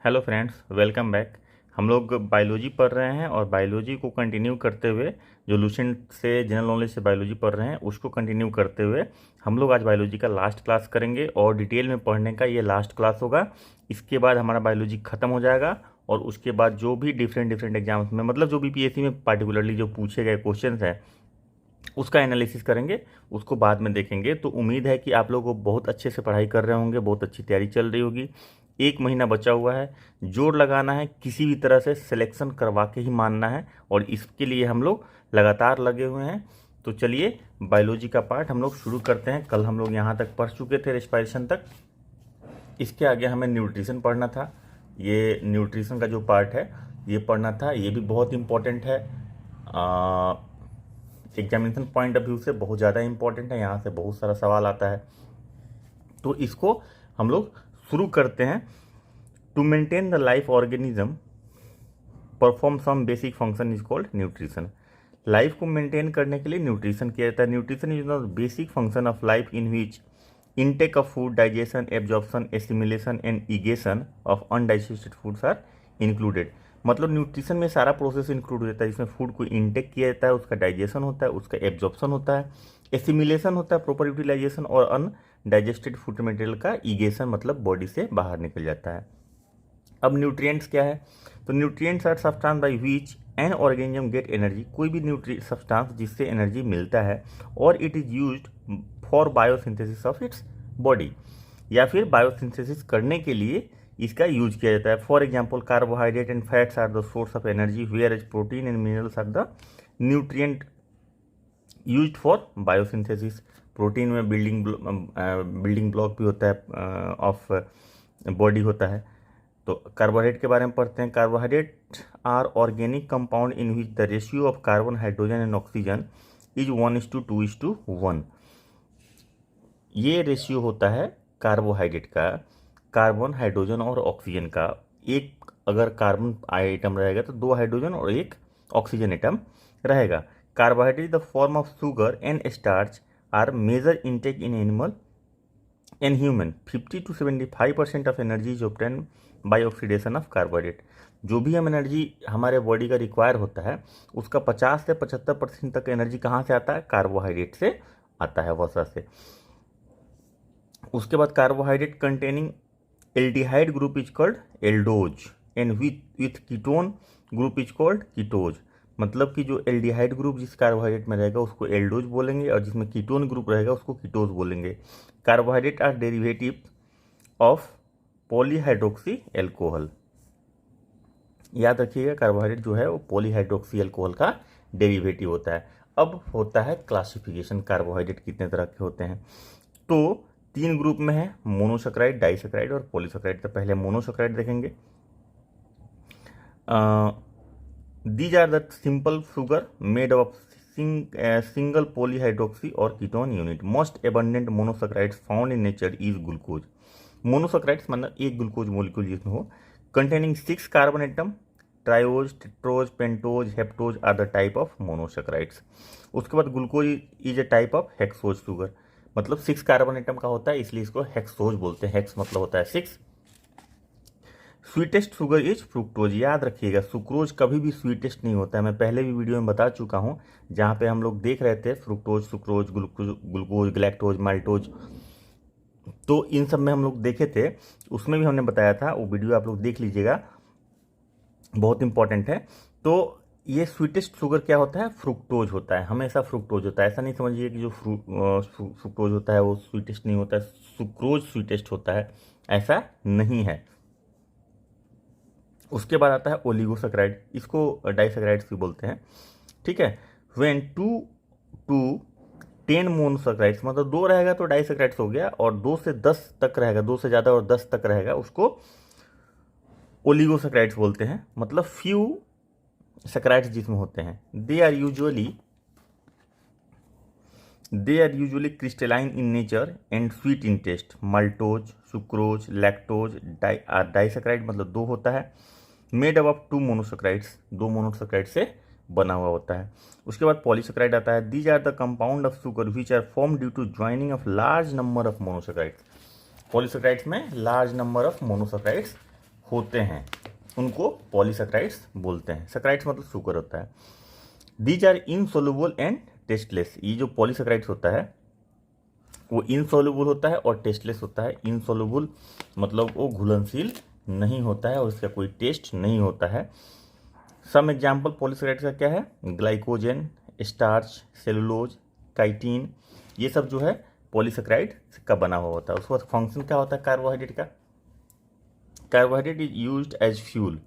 Hello friends, welcome back. हम लोग biology पढ़ रहे हैं और बायोलॉजी को कंटिन्यू करते हुए जो लूसेंट से जनरल नॉलेज से बायोलॉजी पढ़ रहे हैं उसको कंटिन्यू करते हुए हम लोग आज बायोलॉजी का लास्ट क्लास करेंगे और डिटेल में पढ़ने का ये लास्ट क्लास होगा। इसके बाद हमारा बायोलॉजी ख़त्म हो जाएगा और उसके बाद जो भी डिफरेंट डिफरेंट एग्जाम्स में मतलब जो बीपीएससी में पार्टिकुलरली जो पूछे गए क्वेश्चन हैं उसका एनालिसिस करेंगे, उसको बाद में देखेंगे। तो उम्मीद है कि आप लोग बहुत अच्छे से पढ़ाई कर रहे होंगे, बहुत अच्छी तैयारी चल रही होगी। एक महीना बचा हुआ है, जोर लगाना है, किसी भी तरह से सिलेक्शन करवा के ही मानना है और इसके लिए हम लोग लगातार लगे हुए हैं। तो चलिए बायोलॉजी का पार्ट हम लोग शुरू करते हैं। कल हम लोग यहाँ तक पढ़ चुके थे रेस्पिरेशन तक। इसके आगे हमें न्यूट्रिशन पढ़ना था। ये न्यूट्रिशन का जो पार्ट है ये पढ़ना था, ये भी बहुत इम्पोर्टेंट है। एग्जामिनेशन पॉइंट ऑफ व्यू से बहुत ज़्यादा इंपॉर्टेंट है, यहाँ से बहुत सारा सवाल आता है। तो इसको हम लोग शुरू करते हैं। To maintain the life organism perform some basic function is called nutrition. Life को मेंटेन करने के लिए न्यूट्रिशन किया जाता है। Nutrition is the basic function of life in which intake of food, digestion, absorption, assimilation and egestion of undigested foods are included। मतलब nutrition में सारा प्रोसेस इंक्लूड हो जाता है, जिसमें फूड को इंटेक किया जाता है, उसका डाइजेशन होता है, उसका एब्जॉर्प्शन होता है, एसिमिलेशन होता है, प्रॉपर यूटिलाइजेशन और अनडाइजेस्टेड फूड मटेरियल का ईगेशन मतलब बॉडी से बाहर निकल जाता है। अब न्यूट्रिएंट्स क्या है? तो nutrients are substance by which an organism get energy. कोई भी न्यूट्री सब्सटेंस जिससे एनर्जी मिलता है और it is used for biosynthesis of its body, या फिर बायोसिंथेसिस करने के लिए इसका यूज किया जाता है। For example carbohydrate and fats are the source of energy, whereas protein and minerals are the nutrient used for biosynthesis. Protein में बिल्डिंग ब्लॉक भी होता है ऑफ बॉडी होता है। तो कार्बोहाइड्रेट के बारे में पढ़ते हैं। Carbohydrate are organic compound in which the ratio of carbon, hydrogen and oxygen is 1:2:1। ये रेशियो होता है कार्बोहाइड्रेट का, कार्बन, हाइड्रोजन और ऑक्सीजन का। एक अगर कार्बन आइटम रहेगा तो 2 हाइड्रोजन और 1 ऑक्सीजन आइटम रहेगा। Carbohydrate the form of sugar and starch are major intake in animal and human. 50 to 75% of energy is obtain by oxidation of carbohydrate. जो भी हम एनर्जी हमारे बॉडी का रिक्वायर होता है उसका 50 से 75% तक एनर्जी कहाँ से आता है? कार्बोहाइड्रेट से आता है, वसा से। उसके बाद carbohydrate containing aldehyde group is called aldose and with ketone group is called ketose. मतलब कि जो एल्डिहाइड ग्रुप जिस कार्बोहाइड्रेट में रहेगा उसको एल्डोज बोलेंगे और जिसमें कीटोन ग्रुप रहेगा उसको कीटोज बोलेंगे। Carbohydrate are derivative of polyhydroxy alcohol. याद रखिएगा कार्बोहाइड्रेट जो है वो पॉलीहाइड्रोक्सी एल्कोहल का डेरिवेटिव होता है। अब होता है क्लासिफिकेशन, कार्बोहाइड्रेट कितने तरह के होते हैं। तो 3 ग्रुप में है, मोनोसैकेराइड, डाइसैकेराइड और पॉलीसैकेराइड। तो पहले मोनोसैकेराइड देखेंगे। These are the simple sugar made of single polyhydroxy और ketone unit. Most abundant monosaccharides found in nature is glucose. Monosaccharides मतलब एक ग्लूकोज मॉलिक्यूल जिसमें हो, containing 6 carbon atom, triose, tetrose, pentose, heptose are the type of monosaccharides. उसके बाद glucose is a type of hexose sugar, मतलब 6 carbon atom का होता है इसलिए इसको हेक्सोज बोलते हैं। हेक्स मतलब होता है 6। Sweetest sugar is fructose. याद रखिएगा सुक्रोज कभी भी स्वीटेस्ट नहीं होता है, मैं पहले भी वीडियो में बता चुका हूँ जहाँ पे हम लोग देख रहे थे fructose, sucrose, glucose, galactose, maltose. तो इन सब में हम लोग देखे थे, उसमें भी हमने बताया था, वो वीडियो आप लोग देख लीजिएगा, बहुत इंपॉर्टेंट है। तो ये स्वीटेस्ट शुगर क्या होता है? फ्रुक्टोज होता है, हमेशा फ्रुक्टोज होता है। ऐसा नहीं समझिए कि जो फ्रुक्टोज होता है वो स्वीटेस्ट नहीं होता है, सुक्रोज स्वीटेस्ट होता है, ऐसा नहीं है। उसके बाद आता है ओलिगोसैकेराइड, इसको डाइसैकेराइड्स भी बोलते हैं, ठीक है। व्हेन 2 to 10 मोनोसैकेराइड्स, मतलब 2 रहेगा तो डाइसैकेराइड्स हो गया, और 2 से 10 तक रहेगा, 2 से ज़्यादा और 10 तक रहेगा उसको ओलिगोसैकेराइड्स बोलते हैं। मतलब फ्यू सैकेराइड्स जिसमें होते हैं। They are usually crystalline in nature and sweet in taste. Maltose, sucrose, lactose disaccharide मतलब 2 होता है। Made up of 2 monosaccharides, 2 monosaccharide से बना हुआ होता है। उसके बाद पॉलीसैकेराइड आता है। These are the compound of sugar which are form due to joining of large number of monosaccharides. Polysaccharides में लार्ज नंबर ऑफ मोनोसैकेराइड्स होते हैं उनको पॉलीसैकेराइड्स बोलते हैं। सैकेराइड्स मतलब शुगर होता है। These are insoluble and tasteless. ये जो पॉलीसैकेराइड्स होता है वो इनसोल्यूबल होता है और टेस्टलेस होता है। इनसोल्यूबल मतलब वो घुलनशील नहीं होता है और इसका कोई टेस्ट नहीं होता है। सम एग्जाम्पल पॉलीसैकेराइड्स का क्या है, ग्लाइकोजन, स्टार्च, सेलुलोज, काइटिन, ये सब जो है पॉलीसैकेराइड का बना हुआ होता है। उसके बाद फंक्शन क्या होता है कार्बोहाइड्रेट का, carbohydrate is used as fuel,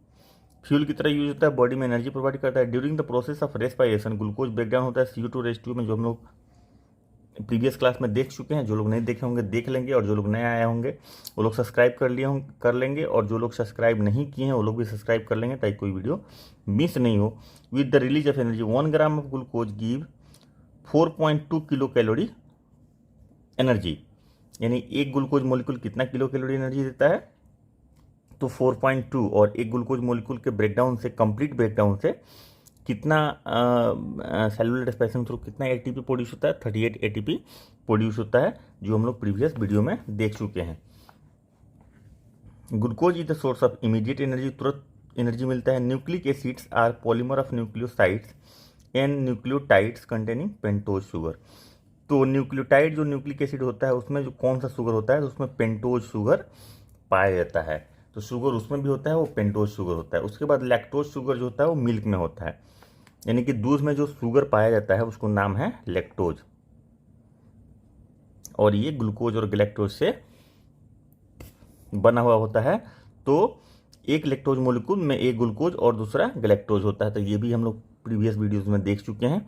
fuel की तरह यूज होता है, बॉडी में एनर्जी प्रोवाइड करता है। During the process of respiration glucose breakdown होता है CO2 रेशियो में, जो हम लोग प्रीवियस क्लास में देख चुके हैं। जो लोग नहीं देखे होंगे देख लेंगे, और जो लोग नए आए होंगे वो लोग सब्सक्राइब कर लेंगे, और जो लोग सब्सक्राइब नहीं किए हैं वो लोग भी सब्सक्राइब कर लेंगे ताकि कोई वीडियो मिस नहीं हो। With the release of energy 1 gram of glucose give 4.2 kilo calorie energy, यानी एक ग्लूकोज मोलिक्यूल कितना किलो कैलोरी एनर्जी देता है, तो 4.2, और एक ग्लूकोज मोलिक्यूल के ब्रेकडाउन से, कंप्लीट ब्रेकडाउन से कितना सेलुलर रेस्पिरेशन थ्रू कितना ATP प्रोड्यूस होता है, 38 ATP प्रोड्यूस होता है, जो हम लोग प्रीवियस वीडियो में देख चुके हैं। Glucose is the source of immediate energy, तुरंत एनर्जी मिलता है। Nucleic acids are polymer of nucleosides and nucleotides containing pentose sugar. तो न्यूक्लियोटाइड जो न्यूक्लिक एसिड होता है उसमें जो कौन सा शुगर होता है, तो उसमें पेंटोज शुगर पाया जाता है। तो शुगर उसमें भी होता है, वो पेंटोज शुगर होता है। उसके बाद लैक्टोज शुगर जो होता है वो मिल्क में होता है, यानी कि दूध में जो शुगर पाया जाता है उसको नाम है लैक्टोज, और ये ग्लूकोज और गैलेक्टोज से बना हुआ होता है। तो एक लैक्टोज मोलिक्यूल में एक ग्लूकोज और दूसरा गैलेक्टोज होता है। तो ये भी हम लोग प्रीवियस वीडियोस में देख चुके हैं,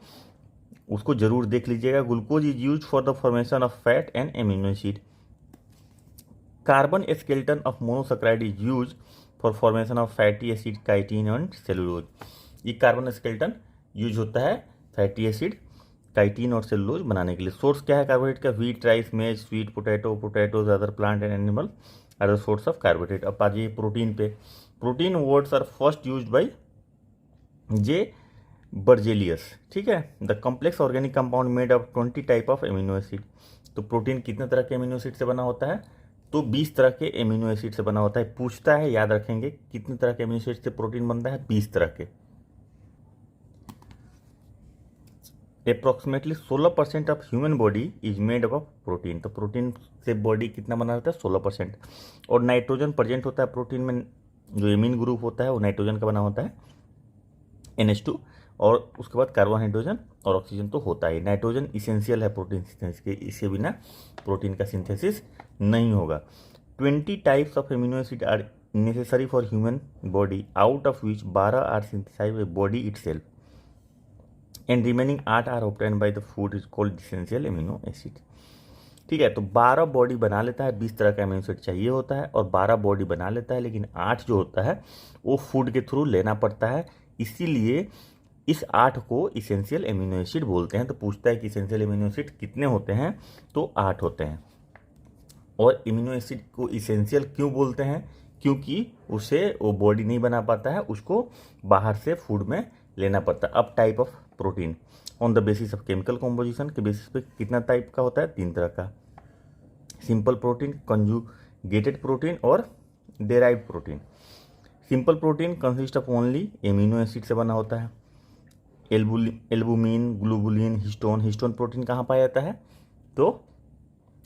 उसको जरूर देख लीजिएगा। Glucose is use for the formation of fat and amino acid. Carbon skeleton of monosaccharide is use for formation of fatty acid, chitin and cellulose. ये कार्बन स्केलेटन यूज होता है फैटी एसिड, काइटिन और cellulose बनाने के लिए। Source क्या है carbohydrate का, wheat, rice, maize, sweet potato, potatoes, other plant and animal are the source of carbohydrate. अब आ जाइए प्रोटीन पे। Protein words are first used by J Berzelius, ठीक है। The complex organic compound made of 20 type of amino acid. तो protein कितने तरह के एमिनो एसिड से बना होता है, तो 20 तरह के एमिनो एसिड से बना होता है। पूछता है, याद रखेंगे, कितने तरह के एमिनो एसिड से प्रोटीन बनता है, 20 तरह के। Approximately 16% of human body is made up of protein. तो प्रोटीन से बॉडी कितना बना रहता है, 16%। और नाइट्रोजन प्रेजेंट होता है प्रोटीन में, जो एमीन ग्रुप होता है वो नाइट्रोजन का बना होता है, NH2, और उसके बाद कार्बन, हाइड्रोजन और ऑक्सीजन तो होता है। नाइट्रोजन इसेंशियल है प्रोटीन सिंथेसिस के, इसके बिना प्रोटीन का सिंथेसिस नहीं होगा। 20 types of amino acid are necessary for human body, out of which 12 are synthesized by body itself and remaining 8 are obtained by the food is called essential amino acid. ठीक है, तो 12 body बना लेता है, 20 तरह का एमिनो एसिड चाहिए होता है, और 12 बॉडी बना लेता है, लेकिन 8 जो होता है वो फूड के थ्रू लेना पड़ता है। इसीलिए इस 8 को इसेंशियल एमिनो एसिड बोलते हैं। तो पूछता है कि इसेंशियल एमिनो एसिड कितने होते हैं, तो 8 होते हैं। और एमिनो एसिड को इसेंशियल क्यों बोलते हैं, क्योंकि उसे वो बॉडी नहीं बना पाता है, उसको बाहर से फूड में लेना पड़ता है। अब type of protein on the basis of chemical composition के बेसिस पे कितना टाइप का होता है, 3 तरह का। सिंपल प्रोटीन, कंजुगेटेड प्रोटीन और derived protein. Simple protein consist of only amino acid से बना होता है। Albumin, globulin, histone. Histone protein कहाँ पाया जाता है, तो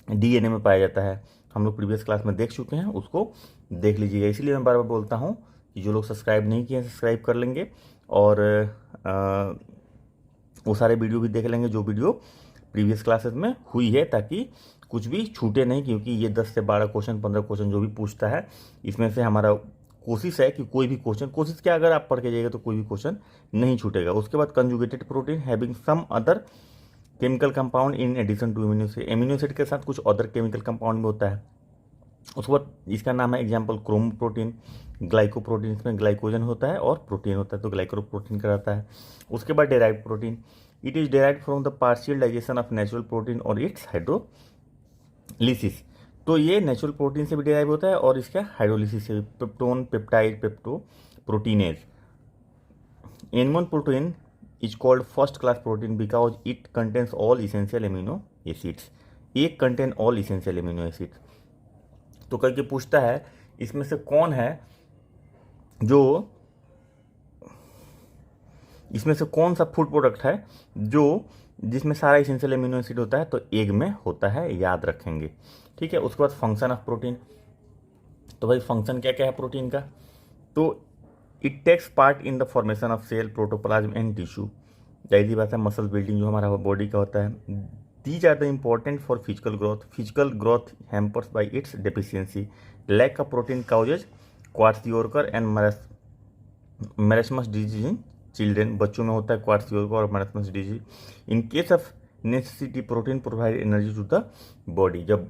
DNA में पाया जाता है। हम लोग प्रीवियस क्लास में देख चुके हैं, उसको देख लीजिएगा। इसीलिए मैं बार बार बोलता हूँ कि जो लोग सब्सक्राइब नहीं किए हैं सब्सक्राइब कर लेंगे, और वो सारे वीडियो भी देख लेंगे जो वीडियो प्रीवियस क्लासेस में हुई है, ताकि कुछ भी छूटे नहीं। क्योंकि ये 10 से 12 क्वेश्चन, 15 क्वेश्चन जो भी पूछता है, इसमें से हमारा कोशिश है कि कोई भी क्वेश्चन, कोशिश क्या, अगर आप पढ़ के जाइएगा तो कोई भी क्वेश्चन नहीं छूटेगा। उसके बाद conjugated protein having some other chemical compound in addition to amino acid. Amino acid के साथ कुछ अदर केमिकल कंपाउंड भी होता है। उसके बाद इसका नाम है एग्जाम्पल क्रोम प्रोटीन, ग्लाइकोप्रोटीन, इसमें ग्लाइकोजन होता है और प्रोटीन होता है, तो ग्लाइकोप्रोटीन कहलाता है। उसके बाद derived protein, it is derived from the partial digestion of natural protein और इट्स हाइड्रोलिसिस। तो ये नेचुरल प्रोटीन से भी डिराइव होता है और इसका हाइड्रोलिसिस से। Peptone, peptide, pepto proteinase. Animal protein is called first class protein because it contains all essential amino acids. एक contain all essential amino acids. तो करके पूछता है इसमें से कौन है जो इसमें से कौन सा फूड प्रोडक्ट है जो जिसमें सारा इसेंशियल एमिनो एसिड होता है, तो एग में होता है, याद रखेंगे। ठीक है, उसके बाद फंक्शन ऑफ प्रोटीन। तो भाई फंक्शन क्या क्या है प्रोटीन का, तो it takes part in the formation of cell, protoplasm and tissue. जाहिर सी बात है, मसल बिल्डिंग जो हमारा बॉडी का होता है। These are the important for physical growth. Physical growth hampers by its deficiency. Lack of protein causes kwashiorkor and marasmus disease in children. बच्चों में होता है क्वार्सियोरकर और marasmus disease. In case of necessity protein provide energy to the body. जब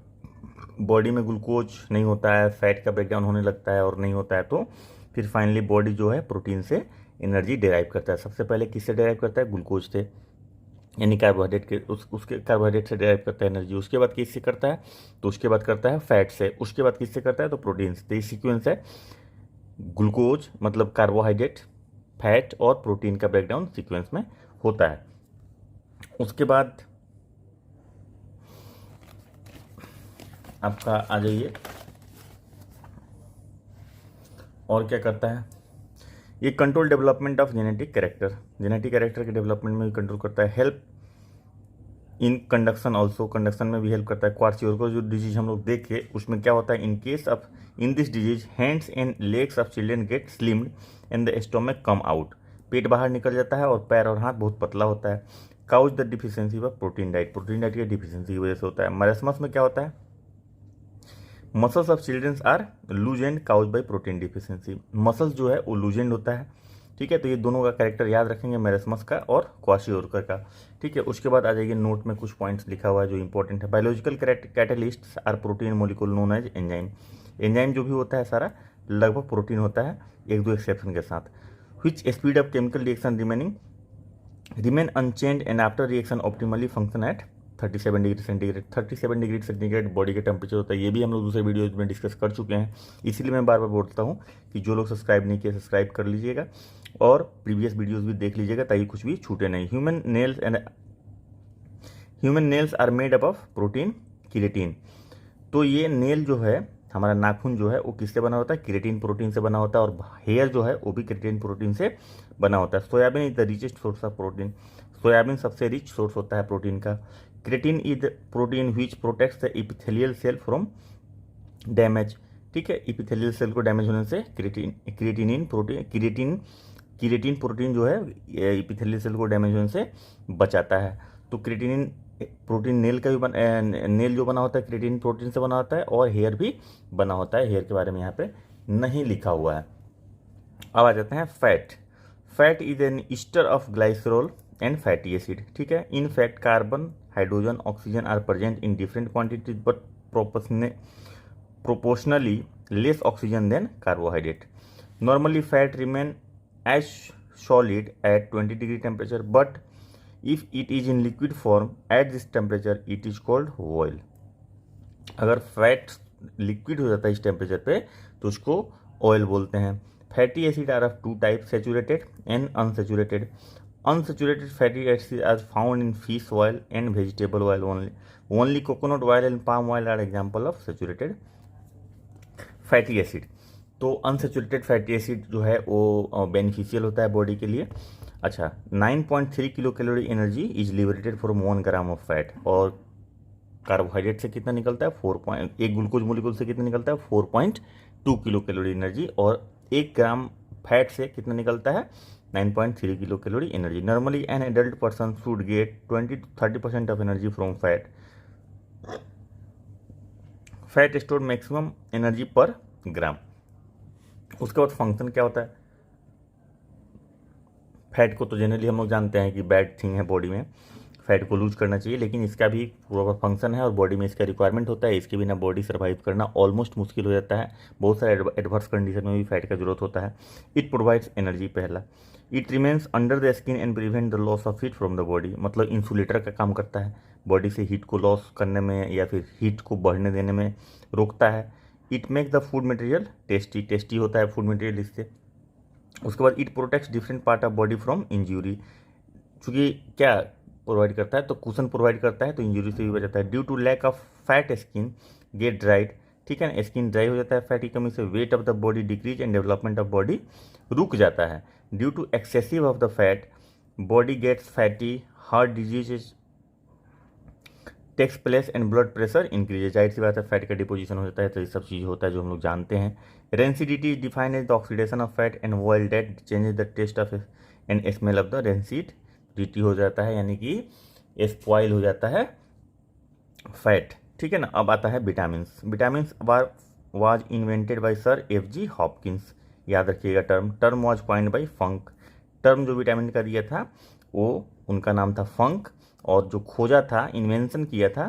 body में glucose नहीं होता है, फैट का ब्रेकडाउन होने लगता है और नहीं होता है, तो फिर फाइनली बॉडी जो है प्रोटीन से एनर्जी डिराइव करता है। सबसे पहले किससे डिराइव करता है, ग्लूकोज से, यानी कार्बोहाइड्रेट के, उसके कार्बोहाइड्रेट से डिराइव करता है एनर्जी। उसके बाद किससे करता है, तो उसके बाद करता है फैट से। उसके बाद किससे करता है, तो प्रोटीन से। तो ये सीक्वेंस है, ग्लूकोज मतलब कार्बोहाइड्रेट, फैट और प्रोटीन का ब्रेकडाउन सीक्वेंस में होता है। उसके बाद आपका आ जाइए, और क्या करता है ये, control development of genetic character. Genetic character के डेवलपमेंट में भी कंट्रोल करता है। Help in conduction also, conduction में भी हेल्प करता है। क्वार्सियोरकर जो डिजीज हम लोग देखे उसमें क्या होता है, in case of in this disease hands and legs of children get slimmed and the stomach come out. पेट बाहर निकल जाता है और पैर और हाथ बहुत पतला होता है। Cause the deficiency of protein diet, protein diet की डिफिशियंसी की वजह से होता है। मरसमस में क्या होता है, muscles of childrens are loosened cause by protein deficiency. Muscles जो है वो लूजेंड होता है। ठीक है, तो ये दोनों का कैरेक्टर याद रखेंगे, मेरस्मस का और क्वाशियोरकर का। ठीक है, उसके बाद आ जाइए, नोट में कुछ पॉइंट्स लिखा हुआ है जो इंपॉर्टेंट है। Biological catalyst are protein molecule known as enzyme. Enzyme जो भी होता है सारा लगभग प्रोटीन होता है, एक दो एक्सेप्शन के साथ। Which speed of chemical reaction remain unchange and after reaction optimally function at 37 degree centigrade. 37 degree centigrade body का टेम्परेचर होता है। ये भी हम लोग दूसरे वीडियोज में डिस्कस कर चुके हैं, इसीलिए मैं बार बार बोलता हूँ कि जो लोग सब्सक्राइब नहीं किए सब्सक्राइब कर लीजिएगा और प्रीवियस वीडियोज भी देख लीजिएगा ताकि कुछ भी छूटे नहीं। Human nails are made up of protein keratin. तो ये नेल जो है हमारा नाखून जो है वो किससे बना होता है, किरेटिन प्रोटीन से बना होता है। और हेयर जो है वो भी किरेटिन प्रोटीन से बना होता है। Soybean is the richest source of protein. Soybean सबसे रिच सोर्स होता है प्रोटीन का। Creatine is the protein which protects the epithelial cell from damage. ठीक है, इपिथेलियल सेल को डैमेज होने से क्रिएटिन प्रोटीन जो है इपिथेलियल सेल को डैमेज होने से बचाता है। तो क्रिएटिन प्रोटीन नेल का भी नेल जो बना होता है क्रिएटिन प्रोटीन से बना होता है, और हेयर भी बना होता है। हेयर के बारे में यहाँ पे नहीं लिखा हुआ है। अब आ जाते हैं fat. Fat is an ester of glycerol and fatty acid. ठीक है, in fact carbon, hydrogen, oxygen are present in different quantities but proportionally less oxygen than carbohydrate. Normally fat remain as solid at 20 degree temperature, but if it is in liquid form at this temperature it is called oil. अगर fat liquid हो जाता है इस temperature पे तो उसको oil बोलते हैं। Fatty acid are of two type, saturated and unsaturated. Unsaturated fatty acids are found in fish oil and vegetable oil only. Only coconut oil and palm oil are example of saturated fatty acid. तो unsaturated fatty acid जो है वो beneficial होता है body के लिए। अच्छा, 9.3 kilo calorie energy is liberated from 1 gram of fat. और कार्बोहाइड्रेट से कितना निकलता है, 1 ग्लूकोज मोलिकुल से कितना निकलता है, 4.2 किलो कैलोरी एनर्जी। और 1 ग्राम फैट से कितना निकलता है, 9.3 kilo calorie energy. Normally an adult person should get 20 to 30% of energy from fat. Fat store maximum energy पर ग्राम। उसके बाद फंक्शन क्या होता है, फैट को तो जनरली हम लोग जानते हैं कि बैड थिंग है बॉडी में, फैट को लूज करना चाहिए, लेकिन इसका भी प्रॉपर फंक्शन है और बॉडी में इसका रिक्वायरमेंट होता है। इसके बिना बॉडी सर्वाइव करना ऑलमोस्ट मुश्किल हो जाता है। बहुत सारे एडवर्स कंडीशन में भी फैट का जरूरत होता है। इट प्रोवाइड्स एनर्जी, पहला it remains under the skin and prevent the loss of heat from the body. मतलब इंसुलेटर का काम करता है, बॉडी से हीट को लॉस करने में या फिर हीट को बढ़ने देने में रोकता है। It make the food material tasty, tasty होता है फूड मटेरियल इससे। उसके बाद it protects different part of body from injury. चूँकि क्या प्रोवाइड करता है, तो कुशन प्रोवाइड करता है, तो इंजरी से भी बचाता है। Due to lack of fat skin get dried ठीक है ना, स्किन ड्राई हो जाता है फैट की कमी से, weight of the body decreases and development of body रुक जाता है। Due to excessive of the fat body gets fatty, heart disease takes place and blood pressure increase. जाहिर सी बात है फैट का डिपोजिशन हो जाता है, तो ये सब चीज़ होता है जो हम लोग जानते हैं। Rancidity is defined as the oxidation of fat and while that changes the taste of and smell of the rancidity हो जाता है, यानी कि स्पॉइल हो जाता है फैट। ठीक है ना। अब आता है vitamins. Vitamins was invented by sir F.G. Hopkins. याद रखिएगा term was coined bye funk. Term जो विटामिन का दिया था वो उनका नाम था फंक, और जो खोजा था, इन्वेंशन किया था,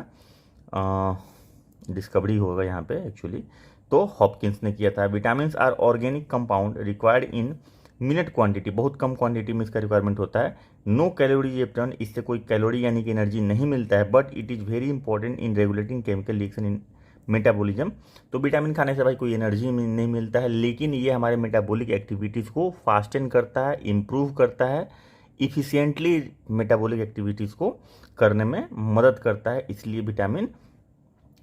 डिस्कवरी होगा यहाँ पे एक्चुअली, तो हॉपकिंस ने किया था। Vitamins are organic compound required in minute quantity, बहुत कम क्वांटिटी में इसका रिक्वायरमेंट होता है। नो कैलोरी एप्टर्न, इससे कोई कैलोरी यानी कि एनर्जी नहीं मिलता है, but it is very important in regulating chemical reaction in metabolism. तो विटामिन खाने से भाई कोई एनर्जी नहीं मिलता है, लेकिन ये हमारे मेटाबॉलिक एक्टिविटीज़ को फास्टन करता है, इम्प्रूव करता है, इफ़िशियंटली मेटाबॉलिक एक्टिविटीज़ को करने में मदद करता है। इसलिए विटामिन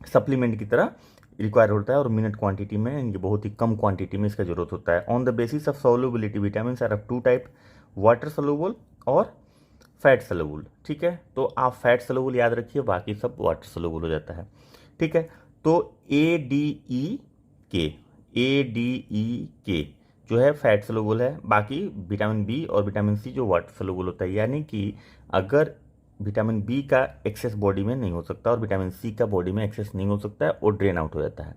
सप्लीमेंट की तरह रिक्वायर होता है, और मिनट क्वांटिटी में, ये बहुत ही कम क्वांटिटी में इसका जरूरत होता है। On the basis of solubility vitamin are of two type, water soluble और फैट सोलुबल। ठीक है, तो आप फैट सोलुबल याद रखिए, बाकी सब वाटर सोलुबल हो जाता है। ठीक है, तो ADE जो है फैट सोलुबल है, बाकी विटामिन बी और विटामिन सी जो वाटर सोलुबल होता है। यानी कि अगर विटामिन बी का एक्सेस बॉडी में नहीं हो सकता और विटामिन सी का बॉडी में एक्सेस नहीं हो सकता है, और ड्रेन आउट हो जाता है।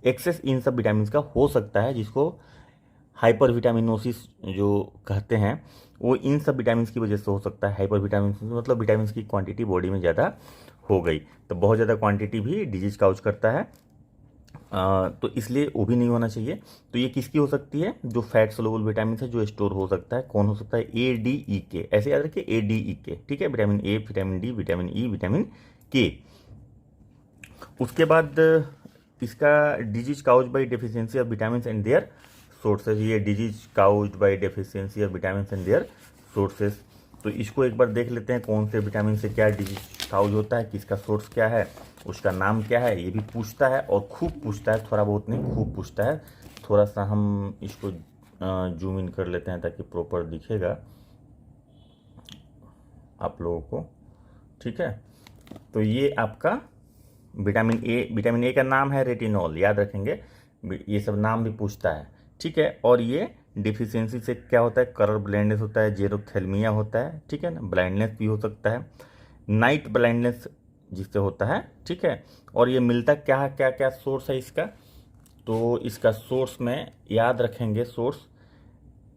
एक्सेस इन सब विटामिन का हो सकता है, जिसको हाइपर विटामिनोसिस जो कहते हैं, वो इन सब विटामिन की वजह से हो सकता है। हाइपर विटामिन मतलब विटामिन की क्वांटिटी बॉडी में ज़्यादा हो गई, तो बहुत ज़्यादा क्वांटिटी भी डिजीज काउज करता है, तो इसलिए वो भी नहीं होना चाहिए। तो ये किसकी हो सकती है? जो फैट सोलुबल विटामिन है जो स्टोर हो सकता है। कौन हो सकता है? ADEK, ऐसे याद रखिए ADEK। ठीक है, vitamin A, vitamin D, vitamin E, vitamin K. उसके बाद इसका disease cause by deficiency of vitamin and their sources. ये disease cause by deficiency of vitamin and their sources. तो इसको एक बार देख लेते हैं, कौन से विटामिन से क्या डिजीज काउज होता है, किसका सोर्स क्या है, उसका नाम क्या है, ये भी पूछता है, और खूब पूछता है, थोड़ा बहुत नहीं खूब पूछता है। थोड़ा सा हम इसको जूम इन कर लेते हैं ताकि प्रॉपर दिखेगा आप लोगों को। ठीक है, तो ये आपका विटामिन ए का नाम है रेटिनॉल, याद रखेंगे, ये सब नाम भी पूछता है। ठीक है, और ये डिफिशियंसी से क्या होता है? कलर ब्लाइंडनेस होता है, जेरोथेल्मिया होता है। ठीक है ना, ब्लाइंडनेस भी हो सकता है, नाइट ब्लाइंडनेस जिससे होता है। ठीक है, और ये मिलता क्या क्या सोर्स है इसका? तो इसका सोर्स में याद रखेंगे, सोर्स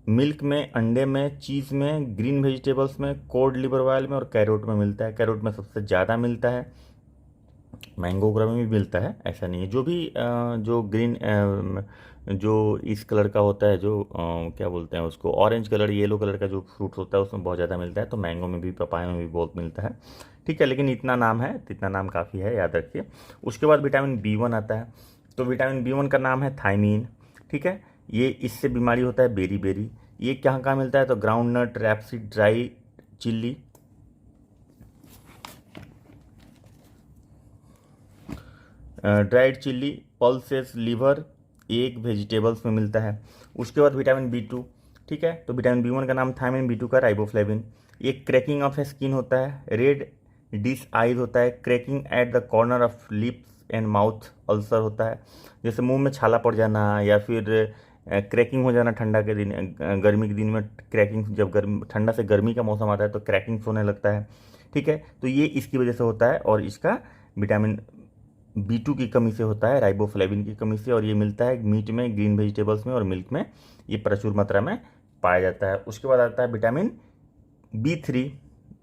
मिल्क में, अंडे में, चीज़ में, ग्रीन वेजिटेबल्स में, कोड लिवर ऑयल में, और कैरोट में मिलता है। कैरोट में सबसे ज़्यादा मिलता है, मैंगो वगैरह में भी मिलता है, ऐसा नहीं है। जो भी जो ग्रीन जो इस कलर का होता है, जो क्या बोलते हैं उसको, ऑरेंज कलर, येलो कलर का जो फ्रूट होता है उसमें बहुत ज़्यादा मिलता है। तो मैंगो में भी, पपाया में भी बहुत मिलता है। ठीक है, लेकिन इतना नाम है, तो इतना नाम काफ़ी है, याद रखिए। उसके बाद विटामिन B1 आता है। तो विटामिन B1 का नाम है थायमीन। ठीक है, ये इससे बीमारी होता है बेरी। ये कहाँ मिलता है? तो ground nut, rapeseed, dry chilli, dried chilli, pulses, liver, egg, vegetables में मिलता है। उसके बाद विटामिन B2। ठीक है, तो विटामिन B1 का नाम थायमीन, B2 का राइबोफ्लेविन। ये क्रैकिंग ऑफ स्किन होता है, रेड डिस आइज होता है, cracking at the corner of lips and mouth, ulcer होता है, जैसे मुंह में छाला पड़ जाना, या फिर क्रैकिंग हो जाना ठंडा के दिन, गर्मी के दिन में क्रैकिंग, जब ठंडा से गर्मी का मौसम आता है तो क्रैकिंग होने लगता है। ठीक है, तो ये इसकी वजह से होता है, और इसका विटामिन B2 की कमी से होता है, राइबोफ्लेविन की कमी से, और ये मिलता है मीट में, ग्रीन वेजिटेबल्स में और मिल्क में, ये प्रचुर मात्रा में पाया जाता है। उसके बाद आता है विटामिन B3,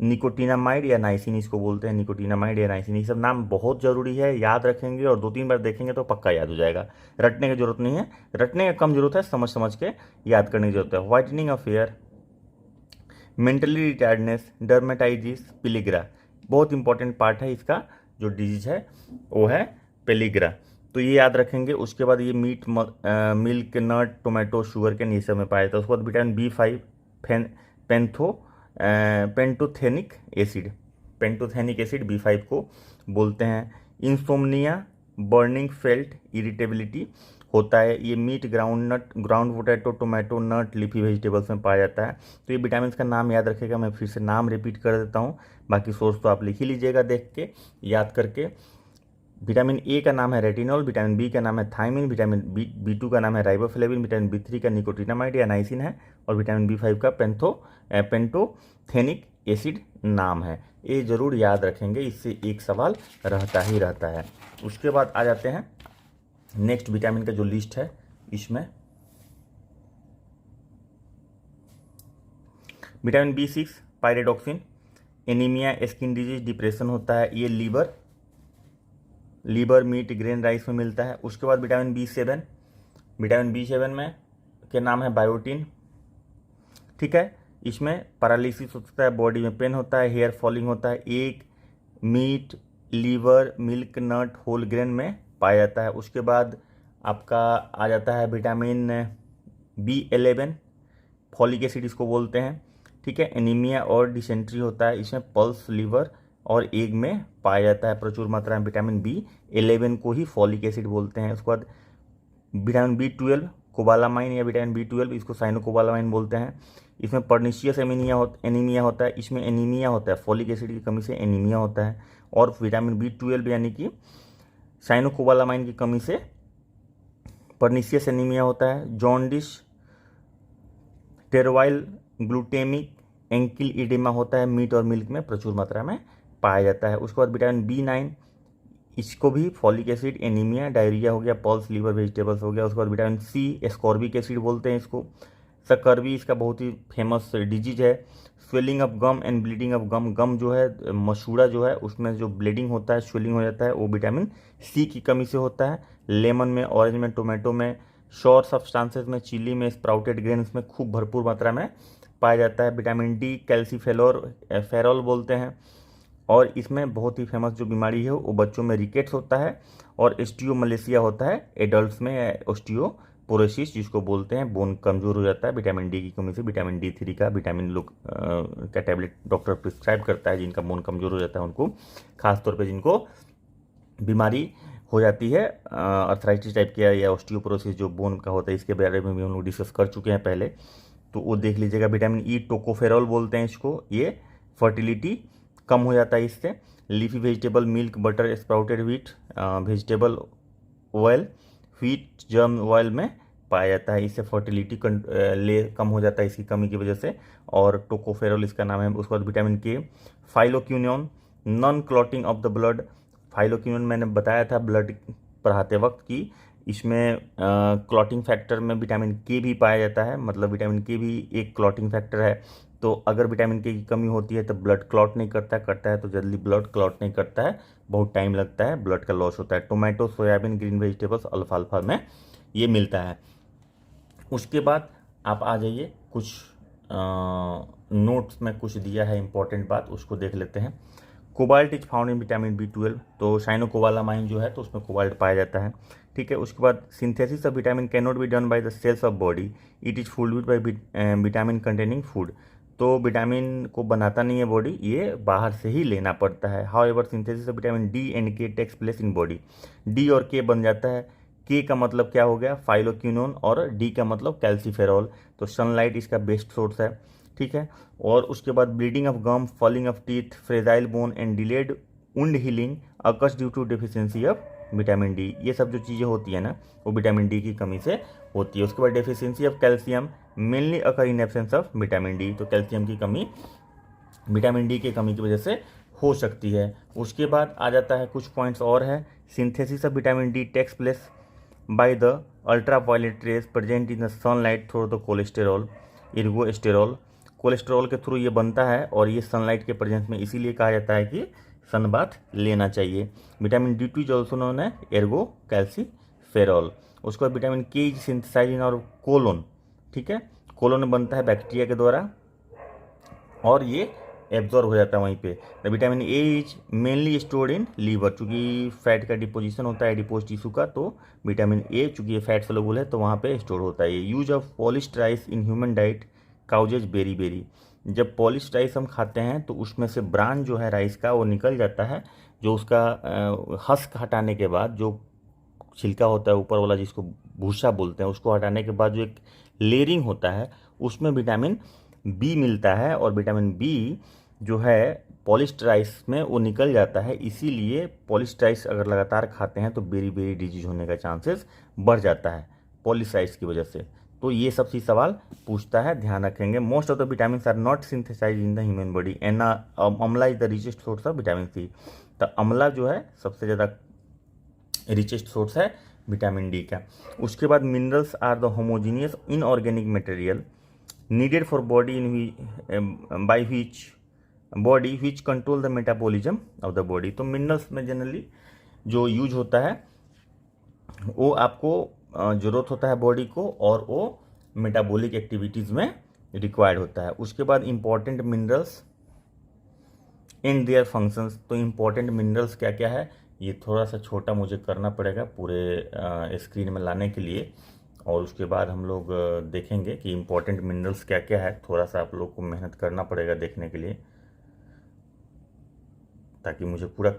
निकोटिनामाइड या नाइसिन इसको बोलते हैं, निकोटिनामाइड या नाइसिन। ये सब नाम बहुत ज़रूरी है, याद रखेंगे, और 2-3 बार देखेंगे तो पक्का याद हो जाएगा। रटने की जरूरत नहीं है, रटने का कम जरूरत है, समझ के याद करने की जरूरत है। Whitening of hair, mentally retardedness, dermatitis, pellagra, बहुत इंपॉर्टेंट पार्ट है इसका। जो डिजीज है वो है पेलिग्रा, तो ये याद रखेंगे। उसके बाद ये मीट, मिल्क, नट, टोमेटो, शुगर केन, ये सब में पाया जाता है। उसके बाद vitamin B5, pantothenic acid B5 को बोलते हैं। इंसोम्निया बर्निंग फेल्ट इरिटेबिलिटी होता है। ये मीट, ग्राउंड पोटैटो, टोमेटो, नट, लीफी वेजिटेबल्स में पाया जाता है। तो ये विटामिन का नाम याद रखेगा। मैं फिर से नाम रिपीट कर देता हूँ, बाकी सोर्स तो आप लिख ही लीजिएगा देख के, याद करके। विटामिन ए का नाम है रेटिनॉल, विटामिन बी का नाम है थायमिन, विटामिन बी2 का नाम है राइबोफ्लेविन, विटामिन बी3 का निकोटिनामाइड या नाइसिन है, और विटामिन बी5 का पेंटोथेनिक एसिड नाम है। ये जरूर याद रखेंगे, इससे एक सवाल रहता ही रहता है। उसके बाद आ जाते हैं नेक्स्ट विटामिन का जो लिस्ट है, इसमें विटामिन बी6 pyridoxine, anaemia, skin disease, depression होता है। ये लीवर, मीट, ग्रेन, राइस में मिलता है। उसके बाद विटामिन बी7 में के नाम है बायोटिन, ठीक है। इसमें पैरालिसिस होता है, बॉडी में पेन होता है, हेयर फॉलिंग होता है। एग, मीट, लीवर, मिल्क, नट, होल ग्रेन में पाया जाता है। उसके बाद आपका आ जाता है विटामिन बी11, फॉलिक एसिड इसको बोलते हैं, ठीक है। एनीमिया और डिसेंट्री होता है, इसमें पल्स, लीवर और एग में पाया जाता है प्रचुर मात्रा में। विटामिन बी11 को ही फॉलिक एसिड बोलते हैं। उसके बाद विटामिन बी12 कोबालामाइन या विटामिन बी12, इसको साइनोकोबालामाइन बोलते हैं। इसमें पर्निशियस एनीमिया होता है, इसमें एनीमिया होता है, फॉलिक एसिड की कमी से एनीमिया होता है। और विटामिन बी12 यानी कि साइनोकोबालामाइन की कमी से पर्निशियस एनीमिया होता है। जॉन्डिस, टेरोवाइल ग्लूटेमिक एंकिल इडेमा होता है, मीट और मिल्क में प्रचुर मात्रा में पाया जाता है। उसके बाद विटामिन बी9, इसको भी फॉलिक एसिड, एनीमिया, डायरिया हो गया, पल्स, लीवर, वेजिटेबल्स हो गया। उसके बाद विटामिन सी एस्कॉर्बिक एसिड बोलते हैं इसको। सकर्वी इसका बहुत ही फेमस डिजीज है। Swelling of gum and bleeding of gum जो है, मसूड़ा जो है, उसमें जो ब्लीडिंग होता है, स्वेलिंग हो जाता है, वो विटामिन सी की कमी से होता है। लेमन में, ऑरेंज में, टोमेटो में, शॉर सब्सटेंसेस में, चिली में, स्प्राउटेड ग्रेन्स में खूब भरपूर मात्रा में पाया जाता है। विटामिन डी कैल्सीफेरॉल बोलते हैं। और इसमें बहुत ही फेमस जो बीमारी है वो बच्चों में रिकेट्स होता है और एस्टियोमलेसिया होता है। एडल्ट्स में ओस्टियोपोरोसिस जिसको बोलते हैं, बोन कमजोर हो जाता है विटामिन डी की कमी से। विटामिन D3 का विटामिन लोग का टैबलेट डॉक्टर प्रिस्क्राइब करता है, जिनका बोन कमजोर हो जाता है उनको, खासतौर पर जिनको बीमारी हो जाती है अर्थराइटिस टाइप का या ओस्टियोपोरोसिस जो बोन का होता है। इसके बारे में भी हम लोग डिस्कस कर चुके हैं पहले, तो वो देख लीजिएगा। विटामिन ई टोकोफेरॉल बोलते हैं इसको, ये फर्टिलिटी कम हो जाता है इससे। Leafy vegetable, milk, butter, sprouted wheat, vegetable oil, wheat germ oil में पाया जाता है। इससे फर्टिलिटी कम हो जाता है इसकी कमी की वजह से, और टोकोफेरॉल इसका नाम है। उसके बाद विटामिन के, phylloquinone, non clotting of the blood. Phylloquinone मैंने बताया था ब्लड पढ़ाते वक्त कि इसमें क्लॉटिंग फैक्टर में विटामिन के भी पाया जाता है, मतलब विटामिन के भी एक क्लॉटिंग फैक्टर है। तो अगर विटामिन के की कमी होती है तो ब्लड क्लॉट नहीं करता है तो जल्दी ब्लड क्लॉट नहीं करता है, बहुत टाइम लगता है, ब्लड का लॉस होता है। टोमेटो, सोयाबीन, ग्रीन वेजिटेबल्स, अल्फाल्फा में ये मिलता है। उसके बाद आप आ जाइए, कुछ नोट्स में कुछ दिया है इंपॉर्टेंट बात, उसको देख लेते हैं। Cobalt is found in vitamin B12, तो साइनोकोबालामाइन जो है तो उसमें कोबाल्ट पाया जाता है, ठीक है। उसके बाद synthesis of vitamin can not be done by the cells of body, it is fulfilled by vitamin containing food. तो विटामिन को बनाता नहीं है बॉडी, ये बाहर से ही लेना पड़ता है। However synthesis of vitamin D and K takes place in body, D और के बन जाता है। के का मतलब क्या हो गया, फाइलोक्विनोन, और डी का मतलब कैल्सीफेरॉल। तो सनलाइट इसका बेस्ट सोर्स है, ठीक है। और उसके बाद bleeding of gum, falling of teeth, fragile bone and delayed wound healing occurs due to deficiency of vitamin D. ये सब जो चीज़ें होती है ना, वो विटामिन डी की कमी से होती है। उसके बाद deficiency of calcium mainly occur in absence of vitamin D, तो कैल्शियम की कमी विटामिन डी की कमी की वजह से हो सकती है। उसके बाद आ जाता है कुछ पॉइंट्स और है। Synthesis of vitamin D takes place by the ultraviolet rays present in the sunlight through the cholesterol, ergosterol. Cholesterol के थ्रू ये बनता है और ये सनलाइट के प्रेजेंस में, इसीलिए कहा जाता है कि सनबाथ लेना चाहिए। Vitamin D2 is also known है एर्गो कैल्सीफेरॉल। उसके बाद विटामिन के इज सिंथेसाइज इन और कोलोन, ठीक है। कोलोन बनता है बैक्टीरिया के द्वारा और ये एब्जॉर्ब हो जाता है वहीं पे। The vitamin A is mainly stored in liver, चूँकि फैट का डिपोजिशन होता है एडिपोज टिश्यू का, तो विटामिन ए चूँकि ये फैट सोलुबल है तो वहाँ पे स्टोर होता है। ये use of polished rice in human diet causes beri. जब पॉलिश्ड राइस हम खाते हैं तो उसमें से ब्रान जो है राइस का वो निकल जाता है जो उसका हस्क हटाने के बाद जो छिलका होता है ऊपर वाला जिसको भूसा बोलते हैं, उसको हटाने के बाद जो एक लेयरिंग होता है उसमें विटामिन बी मिलता है, और विटामिन बी जो है पॉलिस्टर आइस में वो निकल जाता है। इसीलिए पॉलिस्टर आइस अगर लगातार खाते हैं तो बेरी बेरी डिजीज होने का चांसेस बढ़ जाता है पॉलिस्टर आइस की वजह से। तो ये सब चीज सवाल पूछता है, ध्यान रखेंगे। Most of the vitamin are not synthesise in the human body and amla is the richest source of vitamin C. तो अमला जो है सबसे ज़्यादा रिचेस्ट सोर्स है विटामिन डी का। उसके बाद minerals are the homogeneous inorganic material needed for body in by which body which control the metabolism of the body. तो मिनरल्स में जनरली जो यूज होता है वो आपको ज़रूरत होता है बॉडी को, और वो मेटाबॉलिक एक्टिविटीज़ में रिक्वायर्ड होता है। उसके बाद important minerals in their functions. तो इंपॉर्टेंट मिनरल्स क्या क्या है, ये थोड़ा सा छोटा मुझे करना पड़ेगा पूरे स्क्रीन में लाने के लिए, और उसके बाद हम लोग देखेंगे कि इंपॉर्टेंट मिनरल्स क्या क्या है। थोड़ा सा आप लोग को मेहनत करना पड़ेगा देखने के लिए, ताकि मुझे पूरा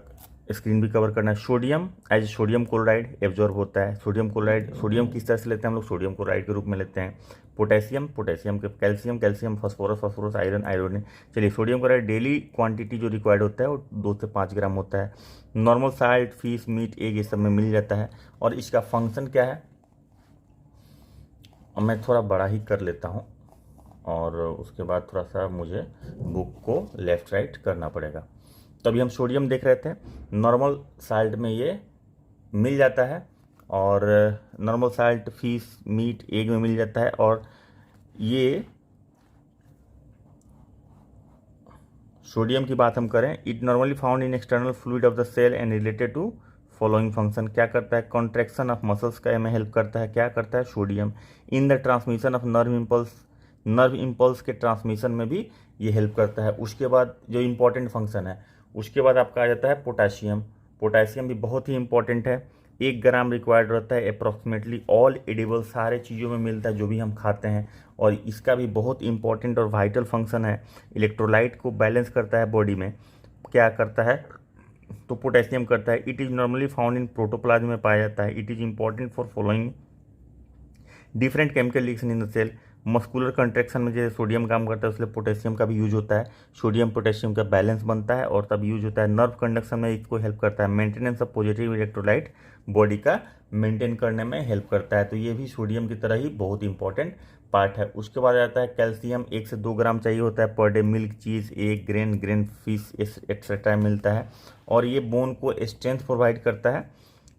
स्क्रीन भी कवर करना है। Sodium as sodium chloride absorb होता है। सोडियम क्लोराइड, सोडियम किस तरह से लेते हैं हम लोग, सोडियम क्लोराइड के रूप में लेते हैं। पोटेशियम, पोटेशियम के, calcium, calcium, phosphorus, phosphorus, iron, iron. चलिए, सोडियम क्लोराइड डेली क्वांटिटी जो रिक्वायर्ड होता है वो 2 से 5 ग्राम होता है। Normal salt, fish, meat, egg, ये सब में मिल जाता है। और इसका फंक्शन क्या है, मैं थोड़ा बड़ा ही कर लेता हूँ, और उसके बाद थोड़ा सा मुझे बुक को लेफ्ट राइट करना पड़ेगा। तो अभी हम सोडियम देख रहे थे, नॉर्मल साल्ट में ये मिल जाता है, और normal salt fish, meat, egg में मिल जाता है। और ये सोडियम की बात हम करें, it normally found in external fluid of the cell and related to following function. क्या करता है, कॉन्ट्रैक्शन ऑफ मसल्स का में हेल्प करता है। क्या करता है sodium, in the transmission of nerve impulse, nerve impulse के ट्रांसमिशन में भी ये हेल्प करता है। उसके बाद जो इंपॉर्टेंट फंक्शन है, उसके बाद आपका आ जाता है पोटाशियम। पोटाशियम भी बहुत ही इंपॉर्टेंट है, 1 ग्राम रिक्वायर्ड रहता है अप्रॉक्सीमेटली ऑल एडिबल, सारे चीज़ों में मिलता है जो भी हम खाते हैं। और इसका भी बहुत इंपॉर्टेंट और वाइटल फंक्शन है, इलेक्ट्रोलाइट को बैलेंस करता है बॉडी में। क्या करता है, तो पोटेशियम करता है। It is normally found in protoplasm में पाया जाता है। It is important for following different chemical reaction in the cell. Muscular contraction में जैसे सोडियम काम करता है, इसलिए पोटेशियम का भी यूज होता है। सोडियम पोटेशियम का बैलेंस बनता है और तब यूज होता है। नर्व कंडक्शन में इसको हेल्प करता है। Maintenance of positive electrolyte body का मेंटेन करने में हेल्प करता है। तो ये भी सोडियम की तरह ही बहुत इंपॉर्टेंट पार्ट है। उसके बाद आता है कैल्शियम, 1 से 2 ग्राम चाहिए होता है पर डे। मिल्क, चीज़, एग, ग्रेन फिश एक्सेट्रा मिलता है। और ये बोन को स्ट्रेंथ प्रोवाइड करता है,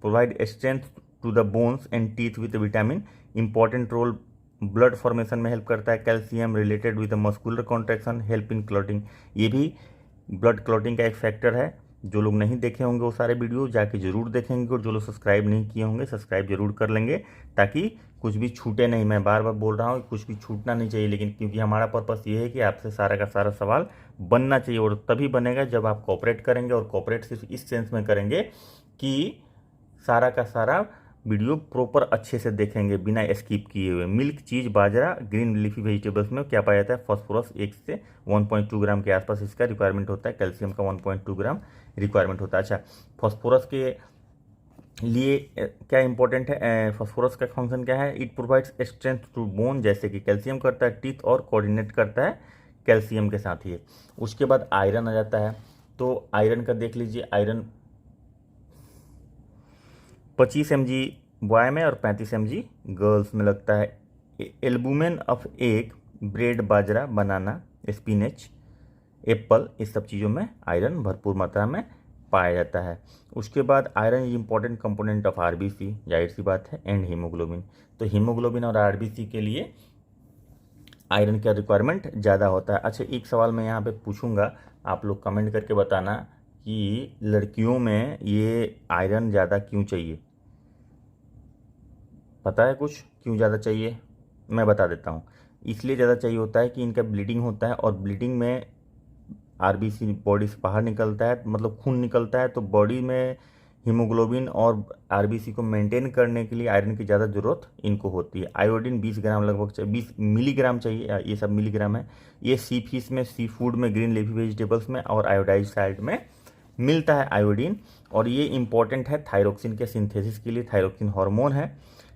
provide strength to the bones and teeth with vitamin. Important role blood formation में हेल्प करता है। Calcium related with muscular contraction, help in clotting. ये भी ब्लड क्लॉटिंग का एक फैक्टर है। जो लोग नहीं देखे होंगे वो सारे वीडियो जाके जरूर देखेंगे, और जो लोग सब्सक्राइब नहीं किए होंगे सब्सक्राइब जरूर कर लेंगे, ताकि कुछ भी छूटे नहीं। मैं बार बार बोल रहा हूँ कुछ भी छूटना नहीं चाहिए, लेकिन क्योंकि हमारा पर्पस ये है कि आपसे सारा का सारा सवाल बनना चाहिए, और तभी बनेगा जब आप कोऑपरेट करेंगे। और कोऑपरेट सिर्फ इस सेंस में करेंगे कि सारा का सारा वीडियो प्रॉपर अच्छे से देखेंगे बिना स्किप किए हुए। मिल्क, चीज़, बाजरा, ग्रीन लीफी वेजिटेबल्स में क्या पाया जाता है, फास्फोरस 1 से 1.2 ग्राम के आसपास इसका रिक्वायरमेंट होता है। कैल्शियम का 1.2 ग्राम रिक्वायरमेंट होता है। अच्छा, फास्फोरस के लिए क्या इंपॉर्टेंट है, फास्फोरस का फंक्शन क्या है, it provides strength to bone, जैसे कि कैल्शियम करता है टीथ, और कोऑर्डिनेट करता है कैल्शियम के साथ ही। उसके बाद आयरन आ जाता है। तो आयरन का देख लीजिए, आयरन 25 mg बॉय में और 35 mg गर्ल्स में लगता है। Albumen of egg, bread, bajra, banana, spinach, apple, इस सब चीज़ों में आयरन भरपूर मात्रा में पाया जाता है। उसके बाद iron is important component of RBC, जाहिर सी बात है, एंड हीमोग्लोबिन। तो हीमोग्लोबिन और आरबीसी के लिए आयरन का रिक्वायरमेंट ज़्यादा होता है। अच्छा, एक सवाल मैं यहाँ पे पूछूंगा, आप लोग कमेंट करके बताना कि लड़कियों में ये आयरन ज़्यादा क्यों चाहिए। पता है कुछ क्यों ज़्यादा चाहिए? मैं बता देता हूँ। इसलिए ज़्यादा चाहिए होता है कि इनका ब्लीडिंग होता है, और ब्लीडिंग में आरबीसी बॉडी से बाहर निकलता है, मतलब खून निकलता है। तो बॉडी में हीमोग्लोबिन और आरबीसी को मेंटेन करने के लिए आयरन की ज़्यादा ज़रूरत इनको होती है। आयोडीन 20 ग्राम लगभग चाहिए, 20 मिलीग्राम चाहिए, ये सब मिलीग्राम है। ये सी फिश में, सी फूड में, ग्रीन लीफी वेजिटेबल्स में और आयोडाइज साल्ट में मिलता है आयोडीन, और ये इंपॉर्टेंट है थायरोक्सिन के सिंथेसिस के लिए। थायरोक्सिन हार्मोन है,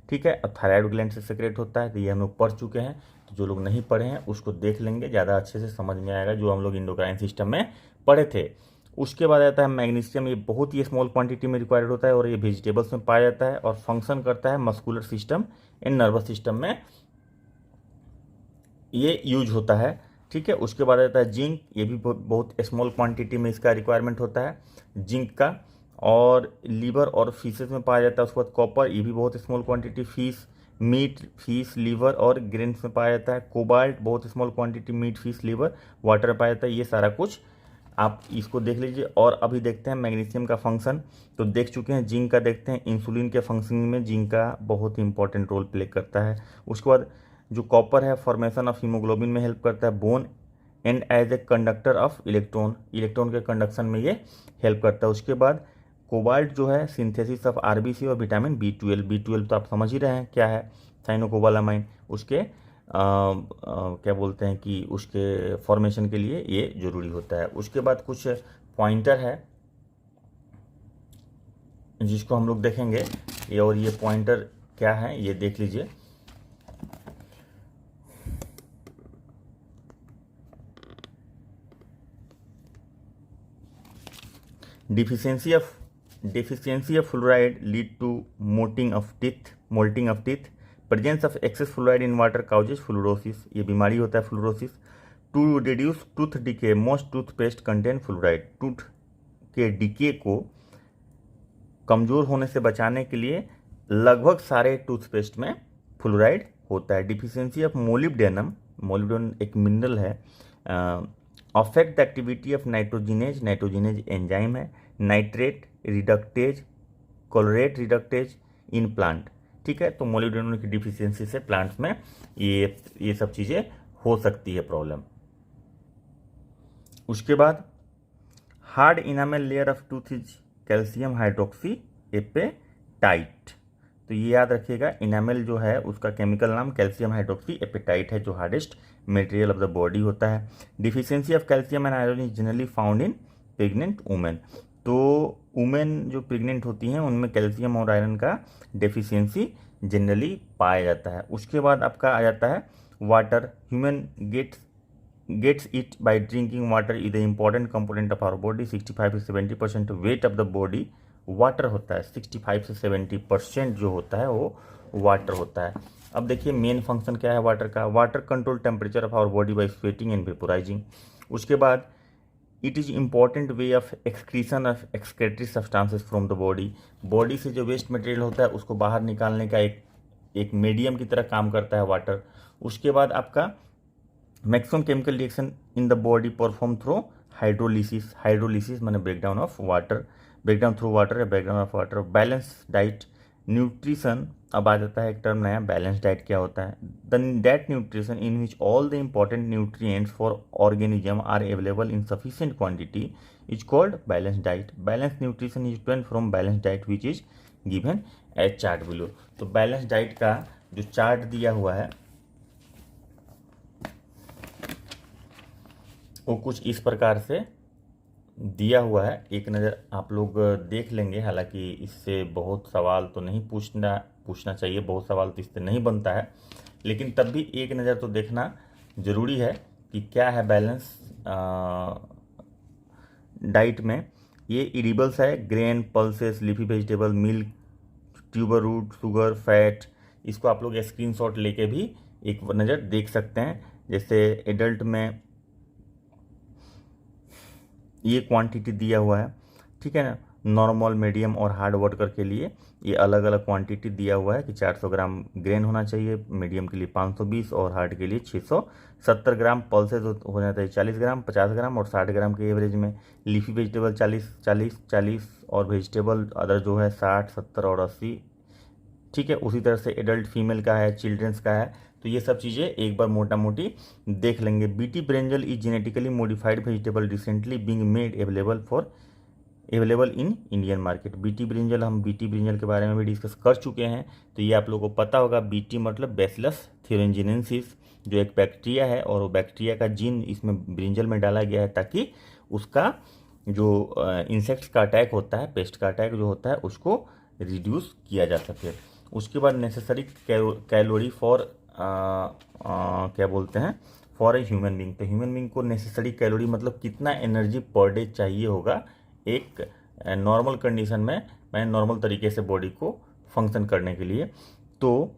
ठीक है, और थायराइड ग्लैंड से सेक्रेट होता है। तो ये हम लोग पढ़ चुके हैं, तो जो लोग नहीं पढ़े हैं उसको देख लेंगे, ज़्यादा अच्छे से समझ में आएगा जो हम लोग इंडोक्राइन सिस्टम में पढ़े थे। उसके बाद आता है मैग्नीशियम। ये बहुत ही स्मॉल क्वांटिटी में रिक्वायर्ड होता है और ये वेजिटेबल्स में पाया जाता है और फंक्शन करता है muscular system and nervous system में ये यूज होता है, ठीक है। उसके बाद आता है जिंक। ये भी बहुत स्मॉल क्वांटिटी में इसका रिक्वायरमेंट होता है जिंक का, और लीवर और फिशेस में पाया जाता है। उसके बाद कॉपर, ये भी बहुत small quantity fish, meat, fish, liver और ग्रेन्स में पाया जाता है। कोबाल्ट बहुत small quantity meat, fish, liver, water में पाया जाता है। ये सारा कुछ आप इसको देख लीजिए। और अभी देखते हैं मैग्नीशियम का फंक्शन, तो देख चुके हैं। जिंक का देखते हैं, इंसुलिन के फंक्शनिंग में जिंक का बहुत ही इंपॉर्टेंट रोल प्ले करता है। उसके बाद जो कॉपर है फॉर्मेशन ऑफ हीमोग्लोबिन में हेल्प करता है, bone and as a conductor of electron, electron के कंडक्शन में ये हेल्प करता है। उसके बाद कोबाल्ट जो है सिंथेसिस ऑफ आरबीसी और विटामिन बी 12 तो आप समझ ही रहे हैं क्या है, साइनोकोबालामाइन। उसके क्या बोलते हैं कि उसके फॉर्मेशन के लिए ये जरूरी होता है। उसके बाद कुछ पॉइंटर है जिसको हम लोग देखेंगे, ये और ये पॉइंटर क्या है ये देख लीजिए। Deficiency of fluoride lead to molting of teeth. Presence of excess fluoride in water causes fluorosis, ये बीमारी होता है fluorosis. To reduce tooth decay, most toothpaste contain fluoride. Tooth के डिके को कमज़ोर होने से बचाने के लिए लगभग सारे टूथपेस्ट में फ्लोराइड होता है। डिफिशियंसी ऑफ मोलिब्डेनम, मोलिब्डेनम एक मिनरल है, affect the activity of nitrogenase enzyme है, nitrate reductase, chlorate reductase in plant, ठीक है। तो मोलिब्डेनम की डिफिशियंसी से प्लांट्स में ये सब चीज़ें हो सकती है प्रॉब्लम। उसके बाद hard enamel layer of tooth is calcium hydroxy apatite, तो ये याद रखिएगा, इनामेल जो है उसका केमिकल नाम कैल्शियम हाइड्रोक्सी एपेटाइट है, जो hardest material of the body होता है। Deficiency of calcium and iron is generally found in pregnant women, तो वुमेन जो प्रेग्नेंट होती हैं उनमें कैल्शियम और आयरन का डेफिशिएंसी जनरली पाया जाता है। उसके बाद आपका आ जाता है water. Human gets it by drinking water is the important component of our body. 65 से 70% weight of the body water होता है। 65 से 70% जो होता है वो वाटर होता है। अब देखिए मेन फंक्शन क्या है वाटर का। Water control temperature of our body by sweating and vaporising. उसके बाद it is important way of excretion of excretory substances from the body. Body से जो वेस्ट मटेरियल होता है उसको बाहर निकालने का एक मीडियम की तरह काम करता है वाटर। उसके बाद आपका maximum chemical reaction in the body perform through hydrolysis. Hydrolysis माने breakdown of water, breakdown through water या breakdown of water. Balance diet, nutrition, अब आ जाता है एक टर्म नया, बैलेंस डाइट क्या होता है। That nutrition in which all the important nutrients for organism are available in sufficient quantity is called balance diet. Balance nutrition is different from balance diet which is given as chart below. तो balance diet का जो chart दिया हुआ है वो कुछ इस प्रकार से दिया हुआ है, एक नज़र आप लोग देख लेंगे। हालांकि इससे बहुत सवाल तो नहीं पूछना चाहिए, बहुत सवाल तो इससे नहीं बनता है, लेकिन तब भी एक नज़र तो देखना ज़रूरी है कि क्या है बैलेंस डाइट में। ये इडिबल्स है, grain, pulses, leafy vegetable, milk, tuber root, sugar, fat. इसको आप लोग स्क्रीनशॉट लेके भी एक नज़र देख सकते हैं। जैसे एडल्ट में ये क्वांटिटी दिया हुआ है, ठीक है ना। नॉर्मल, मीडियम और हार्ड वर्कर के लिए ये अलग अलग क्वांटिटी दिया हुआ है कि 400 ग्राम ग्रेन होना चाहिए, मीडियम के लिए 520 और हार्ड के लिए 670 ग्राम। पल्सेज हो जाता है 40 ग्राम, 50 ग्राम और 60 ग्राम के एवरेज में। लीफी वेजिटेबल 40 और वेजिटेबल अदर जो है 60, 70 और 80, ठीक है। उसी तरह से एडल्ट फीमेल का है, चिल्ड्रंस का है, तो ये सब चीज़ें एक बार मोटा मोटी देख लेंगे। BT brinjal is genetically modified vegetable recently being made available in Indian market. BT brinjal, हम बीटी ब्रिंजल के बारे में भी डिस्कस कर चुके हैं, तो ये आप लोगों को पता होगा। बीटी मतलब बैसिलस थ्यूरिंजिनेंसिस, जो एक बैक्टीरिया है और वो बैक्टीरिया का जीन इसमें ब्रिंजल में डाला गया है ताकि उसका जो इंसेक्ट्स का अटैक होता है, पेस्ट का अटैक जो होता है, उसको रिड्यूस किया जा सके। उसके बाद नेसेसरी कैलोरी फॉर क्या बोलते हैं, फॉर ए ह्यूमन बींग। तो ह्यूमन बींग को नेसेसरी कैलोरी मतलब कितना एनर्जी पर डे चाहिए होगा एक नॉर्मल कंडीशन में, नॉर्मल तरीके से बॉडी को फंक्शन करने के लिए। तो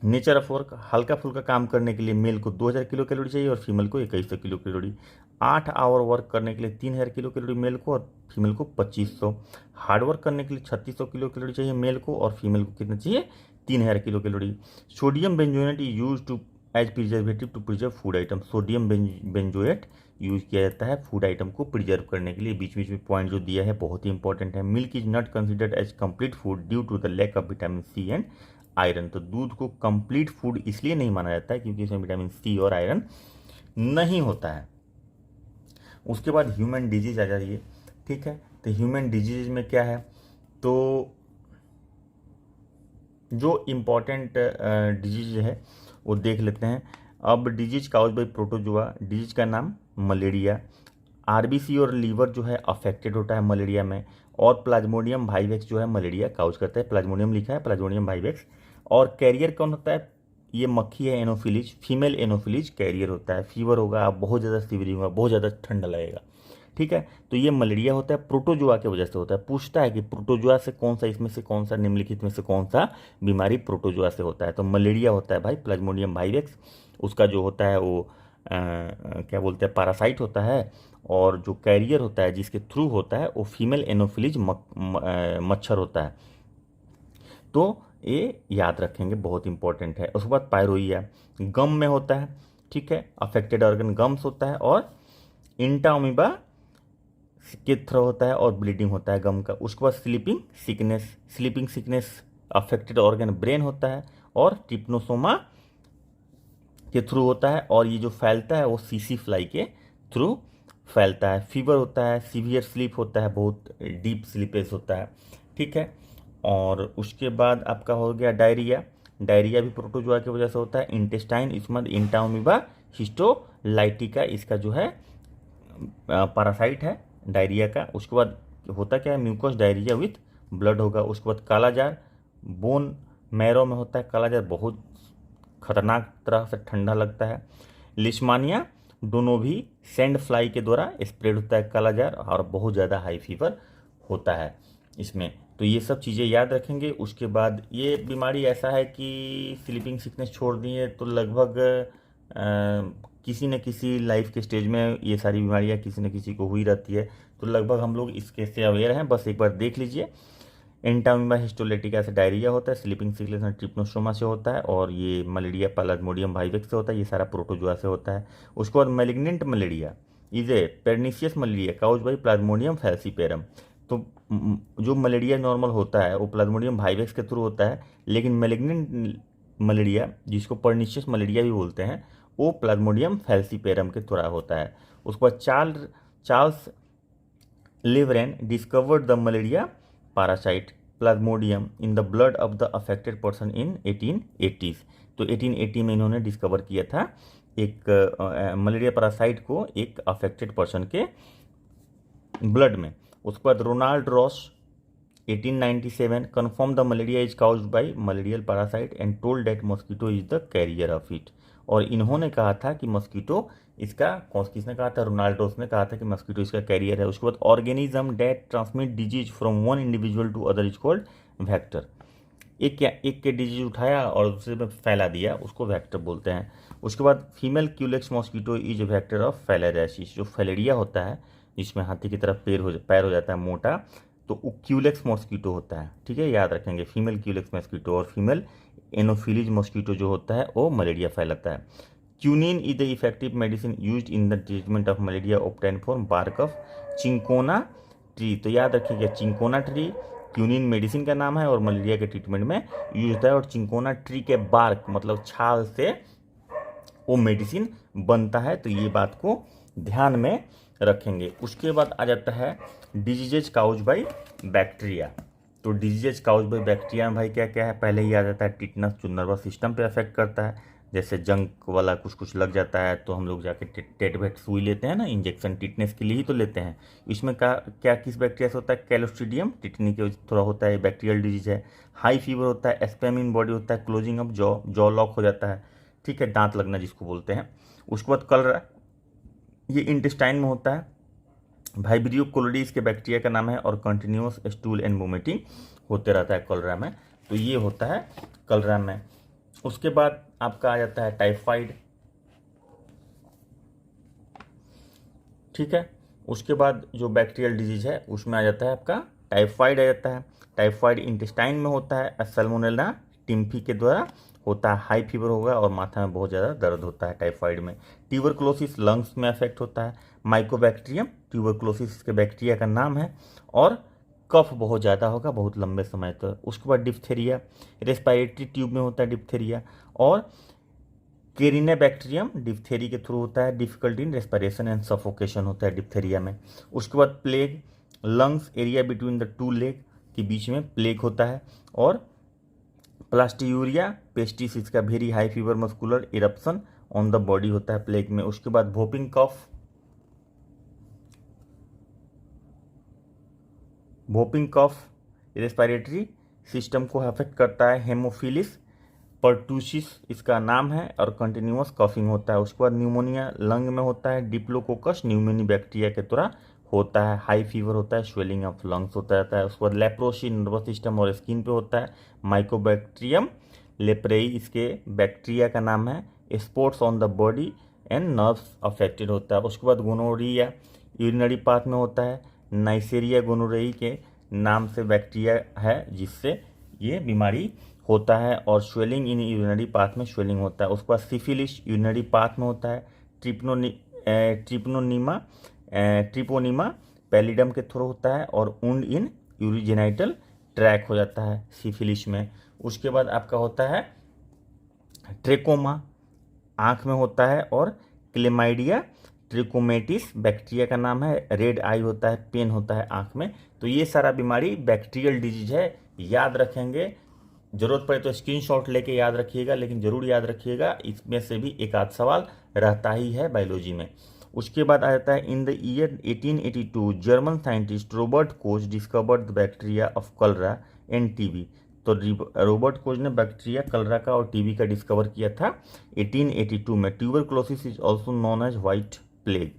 नेचर ऑफ वर्क, हल्का फुल्का काम करने के लिए मेल को 2000 किलो कैलोरी चाहिए और फीमेल को 2100 किलो कैलोरी। 8 आवर वर्क करने के लिए 3000 किलो कैलोरी मेल को और फीमेल को 2500। हार्ड वर्क करने के लिए 3600 किलो कैलोरी चाहिए मेल को और फीमेल को कितना चाहिए, 3000 kilo calorie. Sodium benzoate use to as preservative to preserve food item. Sodium benzoate use किया जाता है फूड आइटम को प्रिजर्व करने के लिए। बीच बीच में पॉइंट जो दिया है बहुत ही इंपॉर्टेंट है। Milk is not considered as complete food due to the lack of vitamin C and iron. तो दूध को कंप्लीट फूड इसलिए नहीं माना जाता है क्योंकि इसमें विटामिन सी और आयरन नहीं होता है। उसके बाद ह्यूमन डिजीज आ जाइए, ठीक है। तो ह्यूमन डिजीज में क्या है, तो जो इम्पोर्टेंट डिजीज है वो देख लेते हैं। अब disease cause by protozoa, disease का नाम मलेरिया। आरबीसी और लीवर जो है अफेक्टेड होता है मलेरिया में। और प्लाज्मोडियम वाइवेक्स जो है मलेरिया काउज करता है, प्लाज्मोडियम लिखा है, प्लाज्मोडियम वाइवेक्स। और कैरियर कौन होता है, ये मक्खी है एनोफिलीज, फीमेल एनोफिलीज कैरियर होता है। फीवर होगा, आप बहुत ज़्यादा सीवरिंग होगा, बहुत ज़्यादा ठंडा लगेगा, ठीक है। तो ये मलेरिया होता है, प्रोटोजुआ की वजह से होता है। पूछता है कि प्रोटोजुआ से कौन सा, इसमें से कौन सा, निम्नलिखित में से कौन सा बीमारी प्रोटोजुआ से होता है। तो मलेरिया होता है भाई प्लाज्मोडियम वाइवेक्स। उसका जो होता है वो क्या बोलते हैं, पैरासाइट होता है। और जो कैरियर होता है जिसके थ्रू होता है वो फीमेल एनोफिलीज मच्छर होता है। तो ये याद रखेंगे, बहुत इंपॉर्टेंट है। उसके बाद पायरोइया गम में होता है, ठीक है। अफेक्टेड ऑर्गन गम्स होता है। और इंटामीबा के थ्रू होता है और ब्लीडिंग होता है गम का। उसके बाद sleeping sickness, sleeping sickness affected organ brain होता है और ट्रिप्नोसोमा के थ्रू होता है। और ये जो फैलता है वो सीसी फ्लाई के थ्रू फैलता है। फीवर होता है, सीवियर स्लीप होता है, बहुत डीप स्लीपेज होता है, ठीक है। और उसके बाद आपका हो गया डायरिया। डायरिया भी प्रोटोजुआ की वजह से होता है। इंटेस्टाइन इसमें इंटामीबा हिस्टोलाइटिका इसका जो है पैरासाइट है डायरिया का। उसके बाद होता क्या है, म्यूकस डायरिया विथ ब्लड होगा। उसके बाद कालाजार बोन मैरो में होता है। कालाजार बहुत खतरनाक तरह से ठंडा लगता है। लिस्मानिया दोनों भी सैंड फ्लाई के द्वारा स्प्रेड होता है कालाजार, और बहुत ज़्यादा हाई फीवर होता है इसमें। तो ये सब चीज़ें याद रखेंगे। उसके बाद ये बीमारी ऐसा है कि स्लीपिंग सिकनेस छोड़ दिए तो लगभग किसी न किसी लाइफ के स्टेज में ये सारी बीमारियाँ किसी न किसी को हुई रहती है। तो लगभग हम लोग इसके से अवेयर हैं, बस एक बार देख लीजिए। एंटामीबा हिस्टोलेटिका से डायरिया होता है, स्लीपिंग सिकनेस ट्रिप्नोसोमा से होता है, और ये मलेरिया प्लाज्मोडियम वाइवेक्स से होता है। ये सारा प्रोटोजुआ से होता है। उसके बाद malignant malaria is a pernicious malaria cause by Plasmodium falciparum. तो जो मलेरिया नॉर्मल होता है वो प्लाज्मोडियम वाइवेक्स के थ्रू होता है, लेकिन मैलिग्नेंट मलेरिया जिसको पर्निशियस मलेरिया भी बोलते हैं वो प्लाज्मोडियम फैल्सीपेरम के द्वारा होता है। उसके बाद Charles Laveran discovered the malaria parasite Plasmodium in the blood of the affected person in 1880s। तो 1880 में इन्होंने डिस्कवर किया था एक मलेरिया पैरासाइट को एक अफेक्टेड पर्सन के ब्लड में। उसके बाद Ronald Ross 1897 confirm the malaria is caused by malarial parasite and told that mosquito is the carrier of it. और इन्होंने कहा था कि मॉस्किटो इसका, किसने कहा था, रोनाल्ड रॉस ने कहा था कि मॉस्किटो इसका कैरियर है। उसके बाद organism that transmit disease from one individual to other is called vector. एक के डिजीज उठाया और दूसरे में फैला दिया, उसको वेक्टर बोलते हैं। उसके बाद female Culex mosquito is vector of filariasis. जो फैलेरिया होता है जिसमें हाथी की तरफ पैर हो जाता है मोटा, तो वो क्यूलेक्स मॉस्किटो होता है, ठीक है, याद रखेंगे। फीमेल क्यूलेक्स मॉस्किटो और फीमेल एनोफिलीज मॉस्किटो जो होता है वो मलेरिया फैलाता है। Quinine is the effective medicine used in the treatment of malaria obtain from bark of cinchona tree. तो याद रखिएगा चिंकोना ट्री क्यूनिन मेडिसिन का नाम है और मलेरिया के ट्रीटमेंट में यूज होता है। और चिंकोना ट्री के बार्क मतलब छाल से वो मेडिसिन बनता है। तो ये बात को ध्यान में रखेंगे। उसके बाद आ जाता है डिजीजेज काउज बाई बैक्टीरिया। तो डिजीजेज काउज बाई बैक्टीरिया में भाई क्या क्या है, पहले ही आ जाता है टिटनस जो नर्वस सिस्टम पे अफेक्ट करता है। जैसे जंक वाला कुछ कुछ लग जाता है तो हम लोग जाके टेटवेट सुई लेते हैं ना, इंजेक्शन टिटनेस के लिए ही तो लेते हैं। इसमें क्या किस बैक्टीरिया से होता है, क्लोस्ट्रीडियम टिटनी के थोड़ा होता है, बैक्टीरियल डिजीज है। हाई फीवर होता है, स्पैम इन बॉडी होता है, क्लोजिंग ऑफ जॉ लॉक हो जाता है, ठीक है, दांत लगना जिसको बोलते हैं। उसके बाद कलरा, ये इंटेस्टाइन में होता है। वाइब्रियो कोलोडी इसके बैक्टीरिया का नाम है, और कंटिन्यूस स्टूल एंड वोमिटिंग होते रहता है कलरा में। तो ये होता है कलरा में। उसके बाद आपका आ जाता है टाइफाइड, ठीक है। उसके बाद जो बैक्टीरियल डिजीज है उसमें आ जाता है आपका टाइफाइड आ जाता है। टाइफाइड इंटेस्टाइन में होता है, सैल्मोनेला टिम्फी के द्वारा होता है। हाई फीवर होगा और माथा में बहुत ज़्यादा दर्द होता है टाइफाइड में। ट्यूबरक्लोसिस लंग्स में अफेक्ट होता है। माइकोबैक्टीरियम ट्यूबरक्लोसिस के बैक्टीरिया का नाम है, और कफ बहुत ज़्यादा होगा बहुत लंबे समय तक। उसके बाद डिप्थेरिया, रेस्पिरेटरी ट्यूब में होता है डिप्थेरिया। और केरिना बैक्टीरियम डिप्थेरी के थ्रू होता है। Difficulty in respiration and suffocation होता है डिप्थेरिया में। उसके बाद plague, lungs area between the two leg के बीच में प्लेग होता है। और प्लास्टियूरिया पेस्टिस इसका very high fever muscular eruption on the body होता है प्लेग में। उसके बाद वोपिंग कफ, वोपिंग कफ रेस्पिरेटरी सिस्टम को अफेक्ट करता है। हेमोफिलिस पर्टूसिस इसका नाम है, और कंटिन्यूअस कफिंग होता है। उसके बाद न्यूमोनिया लंग में होता है। डिप्लोकोकस न्यूमोनी बैक्टीरिया के द्वारा होता है। हाई फीवर होता है, स्वेलिंग ऑफ लंग्स होता रहता है। उसके बाद लेप्रोसी नर्वस सिस्टम और स्किन पे होता है। माइकोबैक्टीरियम लेप्रेई इसके बैक्टीरिया का नाम है। Spots on the body and nerves affected होता है। उसके बाद गोनोरिया यूरिनरी पाथ में होता है। नाइसेरिया गोनोरेई के नाम से बैक्टीरिया है जिससे ये बीमारी होता है, और स्वेलिंग इन यूरिनरी पाथ में स्वेलिंग होता है। उसके बाद सिफिलिस यूरिनरी पाथ में होता है। ट्रिपोनिमा पैलिडम के थ्रू होता है, और उंड इन यूरिजेनाइटल ट्रैक हो जाता है सिफिलिस में। उसके बाद आपका होता है ट्रेकोमा, आँख में होता है। और क्लेमाइडिया ट्रिकोमेटिस बैक्टीरिया का नाम है। रेड आई होता है, पेन होता है आँख में। तो ये सारा बीमारी बैक्टीरियल डिजीज है, याद रखेंगे। जरूरत पड़े तो स्क्रीनशॉट लेके याद रखिएगा, लेकिन जरूर याद रखिएगा, इसमें से भी एक आध सवाल रहता ही है बायोलॉजी में। उसके बाद आ जाता है in the year 1882 German scientist Robert Koch discovered the bacteria of कलरा एंड टीबी। तो रॉबर्ट कोच ने बैक्टीरिया कलरा का और टीबी का डिस्कवर किया था 1882 में। Tuberculosis is also known as white plague,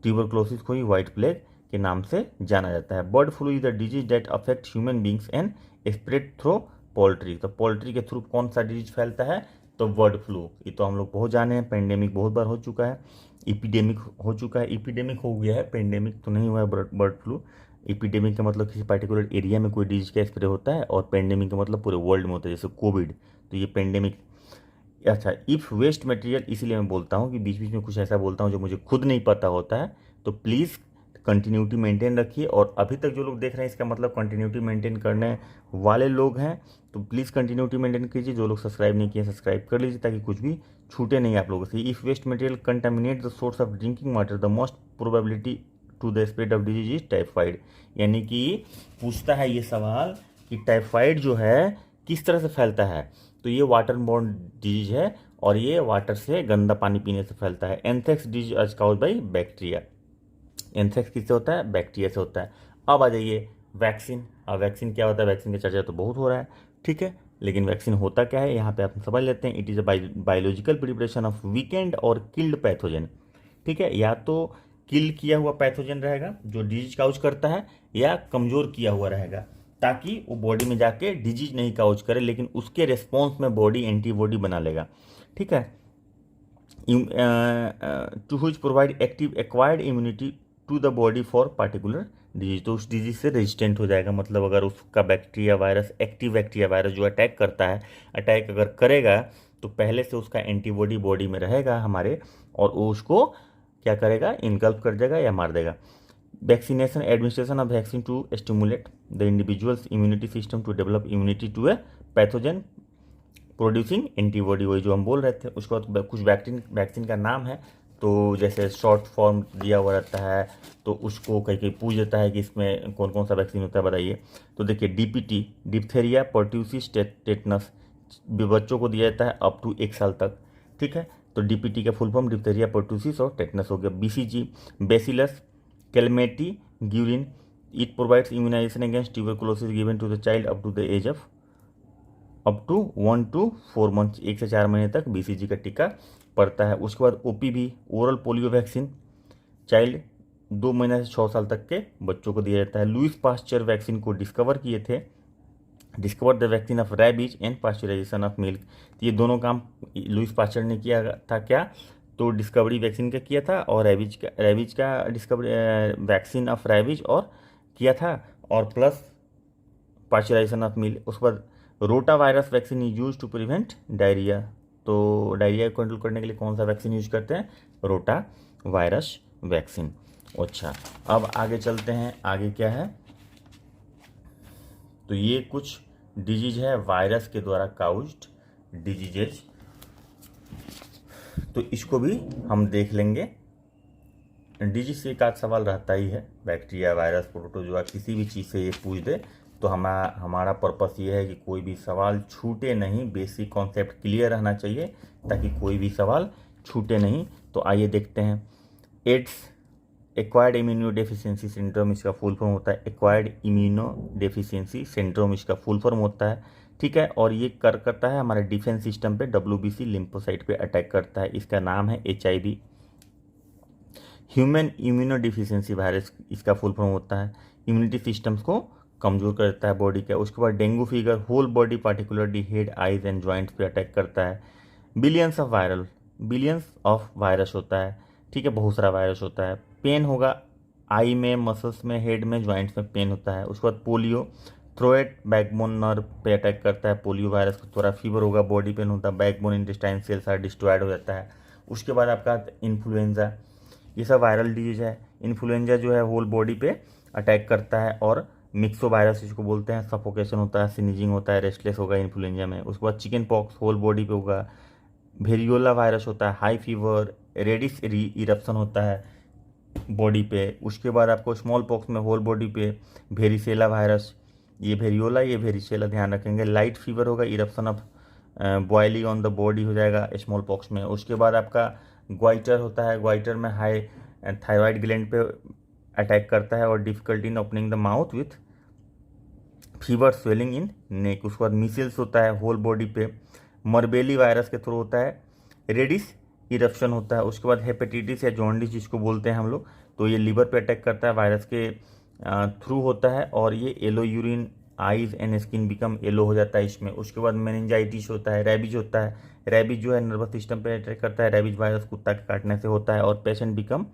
tuberculosis को ही व्हाइट प्लेग के नाम से जाना जाता है। Bird flu is the disease that affect human beings and spread through poultry. तो पोल्ट्री के थ्रू कौन सा डिजीज फैलता है, तो बर्ड फ्लू। ये तो हम लोग बहुत जाने हैं, पेंडेमिक बहुत बार हो चुका है, इपीडेमिक हो चुका है। इपीडेमिक हो गया है, पेंडेमिक तो नहीं हुआ है बर्ड फ्लू। इपीडेमिक का मतलब किसी पर्टिकुलर एरिया में कोई डिजीज का स्प्रे होता है, और पेंडेमिक का मतलब पूरे वर्ल्ड में होता है, जैसे कोविड। तो ये पेंडेमिक। अच्छा, इफ़ वेस्ट मटेरियल, इसीलिए मैं बोलता हूँ कि बीच बीच में कुछ ऐसा बोलता हूँ जो मुझे खुद नहीं पता होता है, तो प्लीज़ कंटिन्यूटी मेंटेन रखिए। और अभी तक जो लोग देख रहे हैं इसका मतलब कंटिन्यूटी मेंटेन करने वाले लोग हैं, तो प्लीज़ कंटिन्यूटी मेंटेन कीजिए। जो लोग सब्सक्राइब नहीं किए सब्सक्राइब कर लीजिए, ताकि कुछ भी छूटे नहीं आप लोगों से। If waste material contaminate the source of drinking water the most probability to the spread of disease is typhoid. यानी कि पूछता है ये सवाल कि टाइफाइड जो है किस तरह से फैलता है, तो ये वाटर बोर्न डिजीज है, और ये वाटर से गंदा पानी पीने से फैलता है। Anthrax disease is caused by bacteria. Anthrax किससे होता है, बैक्टीरिया से होता है। अब आ जाइए वैक्सीन। अब वैक्सीन क्या होता है, वैक्सीन की चर्चा तो बहुत हो रहा है, ठीक है, लेकिन वैक्सीन होता क्या है यहाँ पे आप समझ लेते हैं। It is a biological preparation of weekend और किल्ड पैथोजन, ठीक है। या तो किल किया हुआ पैथोजन रहेगा जो डिजीज काउज करता है, या कमज़ोर किया हुआ रहेगा, ताकि वो बॉडी में जाके डिजीज नहीं काउज करे, लेकिन उसके रिस्पॉन्स में बॉडी एंटीबॉडी बना लेगा, ठीक है। To which provide active acquired immunity to the body for particular disease. तो उस डिजीज से रेजिस्टेंट हो जाएगा। मतलब अगर उसका bacteria virus, active bacteria virus जो अटैक करता है, अटैक अगर करेगा तो पहले से उसका एंटीबॉडी बॉडी में रहेगा हमारे, और वो उसको क्या करेगा, इनगल्फ कर देगा या मार देगा। Vaccination, administration of vaccine to stimulate the individuals immunity system to develop immunity to a pathogen producing antibody, वही जो हम बोल रहे थे। उसके बाद कुछ वैक्सीन का नाम है, तो जैसे शॉर्ट फॉर्म दिया हुआ रहता है, तो उसको कहीं कहीं पूछ देता है कि इसमें कौन कौन सा वैक्सीन होता है बताइए। तो देखिए डीपीटी, डिप्थेरिया पर्ट्यूसिस टेटनस, बच्चों को दिया जाता है अप टू 1 साल तक। ठीक है। तो डीपीटी का फुल फॉर्म डिप्थीरिया, पर्टूसिस और टेटनस हो गया। BCG bacillus Calmette Guerin, it provides immunisation against tuberculosis given to the child up to the age of up to 1 to 4 months, 1 से 4 महीने तक बीसीजी का टीका पड़ता है। उसके बाद OPV oral polio vaccine child 2 महीने से 6 साल तक के बच्चों को दिया जाता है। लुइस पास्चर वैक्सीन को डिस्कवर किए थे, discover the vaccine of rabies and pasteurisation of milk. तो ये दोनों काम लुइस पास्चर ने किया था। क्या? तो डिस्कवरी वैक्सीन का किया था और रैबीज का डिस्कवरी वैक्सीन ऑफ रैबीज और किया था, और प्लस पास्चराइजेशन ऑफ मिल्क। उसके बाद rota virus vaccine use to prevent diarrhoea. तो डायरिया को कंट्रोल करने के लिए कौन सा वैक्सीन यूज करते हैं? रोटा वायरस वैक्सीन। अच्छा, अब आगे चलते हैं, आगे क्या है? तो ये कुछ डिजीज है वायरस के द्वारा काउज्ड डिजीजेज, तो इसको भी हम देख लेंगे। डिजीज से एक आध सवाल रहता ही है, बैक्टीरिया, वायरस, प्रोटोजोआ, किसी भी चीज़ से ये पूछ दे तो हमारा पर्पस ये है कि कोई भी सवाल छूटे नहीं, बेसिक कॉन्सेप्ट क्लियर रहना चाहिए ताकि कोई भी सवाल छूटे नहीं। तो आइए देखते हैं। AIDS, acquired immuno deficiency syndrome इसका फुल फॉर्म होता है। एक्वायर्ड इम्यूनो डेफिशिएंसी सिंड्रोम इसका फुल फॉर्म होता है, ठीक है। और ये करता है हमारे डिफेंस सिस्टम पे, WBC लिम्फोसाइट पे अटैक करता है। इसका नाम है HIV, human immuno deficiency virus इसका फुल फॉर्म होता है। इम्यूनिटी सिस्टम्स को कमजोर करता है बॉडी का। उसके बाद dengue fever whole body particularly head, eyes and joints पे अटैक करता है। बिलियंस ऑफ वायरस होता है, ठीक है, बहुत सारा वायरस होता है। पेन होगा आई में, मसल्स में, हेड में, जॉइंट्स में पेन होता है। उसके बाद पोलियो थ्रोएट बैकबोन नर्व पे अटैक करता है पोलियो वायरस को। थोड़ा फीवर होगा, बॉडी पेन होता है, बैकबोन इंटेस्टाइन सेल्स सारा डिस्ट्रॉयड हो जाता है। उसके बाद आपका इन्फ्लुएंजा, ये सब वायरल डिजीज है। इन्फ्लुएंजा जो है होल बॉडी पे अटैक करता है, और मिक्सो वायरस इसको बोलते हैं। सफोकेशन होता है, स्नीजिंग होता है, रेस्टलेस होगा इन्फ्लुएंजा में। उसके बाद चिकन पॉक्स होल बॉडी पे होगा। वेरियोला वायरस होता है, हाई फीवर, रेडिश इरप्शन होता है बॉडी पे। उसके बाद आपको स्मॉल पॉक्स में होल बॉडी पे वेरिसेला वायरस, ये वेरियोला, ये वेरिसेला ध्यान रखेंगे। लाइट फीवर होगा, eruption of boiling on the body हो जाएगा स्मॉल पॉक्स में। उसके बाद आपका ग्वाइटर होता है, ग्वाइटर में हाई थायराइड ग्लैंड पे अटैक करता है और difficulty in opening the mouth with fever, swelling in neck. उसके बाद मीसिल्स होता है होल बॉडी पे, मरबेली वायरस के थ्रू होता है। रेडिश इरप्शन होता है। उसके बाद हेपेटाइटिस या जॉन्डिस जिसको बोलते हैं हम लोग, तो ये लीवर पे अटैक करता है, वायरस के थ्रू होता है, और ये yellow urine, eyes and skin become yellow हो जाता है इसमें। उसके बाद मेनिंजाइटिस होता है, रैबीज होता है। रैबीज जो है नर्वस सिस्टम पे अटैक करता है, रैबीज वायरस कुत्ता के काटने से होता है, और patient become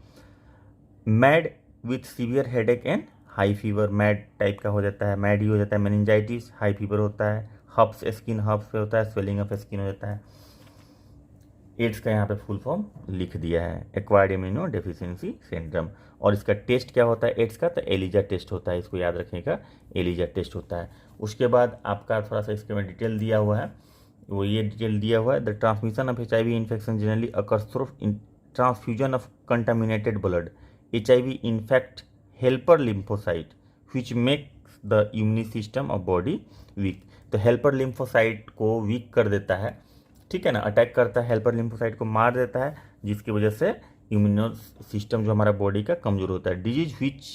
mad with severe headache and high fever, mad type का हो जाता है, मैड ही हो जाता है। मेनिंजाइटिस, हाई फीवर होता है, हब्स स्किन हब्स पे होता है, स्वेलिंग ऑफ स्किन हो जाता है। एड्स का यहाँ पे फुल फॉर्म लिख दिया है, एक्वायर्ड इम्यूनो डेफिशिएंसी सिंड्रोम। और इसका टेस्ट क्या होता है एड्स का? तो एलिजा टेस्ट होता है, इसको याद रखिएगा, एलिजा टेस्ट होता है। उसके बाद आपका थोड़ा सा इसके में डिटेल दिया हुआ है, वो ये डिटेल दिया हुआ है। The transmission of HIV infection generally occurs through transfusion of contaminated blood. HIV infect helper lymphocyte which makes the immune system of body weak. तो हेल्पर लिम्फोसाइट को वीक कर देता है, ठीक है ना, अटैक करता है, हेल्पर लिम्फोसाइट को मार देता है, जिसकी वजह से इम्यून सिस्टम जो हमारा बॉडी का कमजोर होता है। Disease which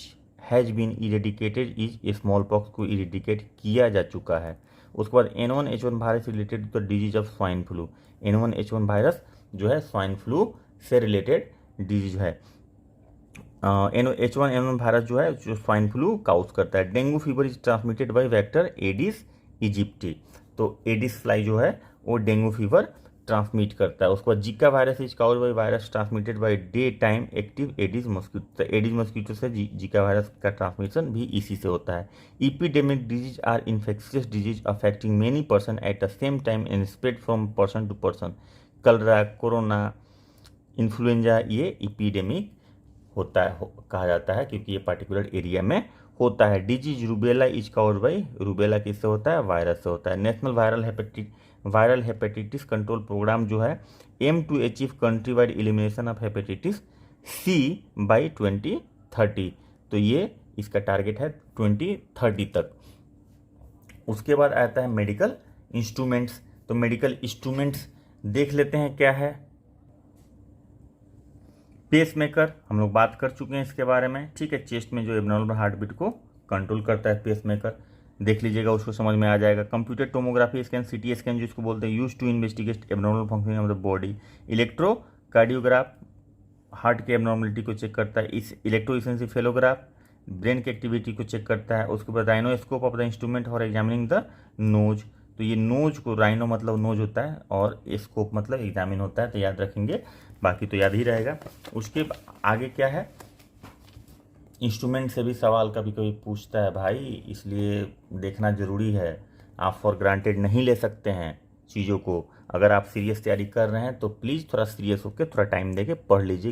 has been eradicated is small pox को इरेडिकेट किया जा चुका है। उसके बाद N1H1 virus related to the disease of swine flu. N1H1 virus जो है स्वाइन फ्लू से रिलेटेड डिजीज है। H1N1 वायरस जो है जो स्वाइन फ्लू काउज करता है। Dengue fever is transmitted by vector Aedes इजिप्टी। तो एडिस फ्लाई जो है वो डेंगू फीवर ट्रांसमिट करता है। उसके बाद जिका virus is caused by virus transmitted by day time active Aedes mosquito. Aedes mosquito से जिका वायरस का ट्रांसमिशन भी इसी से होता है। Epidemic disease are infectious disease affecting many person at the same time and spread from person to person. Cholera, corona, influenza, ये epidemic होता है, कहा जाता है, क्योंकि ये पर्टिकुलर एरिया में होता है। Disease rubella is caused by, rubella किससे होता है? वायरस से होता है। National viral hepatitis control programme जो है aim to achieve country wide elimination of hepatitis C by 2030। तो ये इसका टारगेट है 2030 तक। उसके बाद आता है मेडिकल इंस्ट्रूमेंट्स। तो मेडिकल इंस्ट्रूमेंट्स देख लेते हैं क्या है। पेस मेकर हम लोग बात कर चुके हैं इसके बारे में, ठीक है। चेस्ट में जो एबनॉर्मल हार्ट बीट को कंट्रोल करता है पेस मेकर, देख लीजिएगा, उसको समझ में आ जाएगा। Computer tomography scan, CT scan जिसको बोलते हैं, use to investigate abnormal functioning of the body. Electrocardiograph heart की एबनॉर्मलिटी को चेक करता है। इस इलेक्ट्रोइंसेफेलोग्राफ ब्रेन की एक्टिविटी को चेक करता है। उसके बाद rhinoscope of the instrument for examining the nose, तो ये नोज को, राइनो मतलब नोज होता है और स्कोप मतलब एग्जामिन होता है, तो याद रखेंगे, बाकी तो याद ही रहेगा। उसके आगे क्या है, इंस्ट्रूमेंट से भी सवाल कभी कभी पूछता है भाई, इसलिए देखना ज़रूरी है। आप फॉर ग्रांटेड नहीं ले सकते हैं चीज़ों को। अगर आप सीरियस तैयारी कर रहे हैं तो प्लीज़ थोड़ा सीरियस होकर थोड़ा टाइम देके पढ़ लीजिए,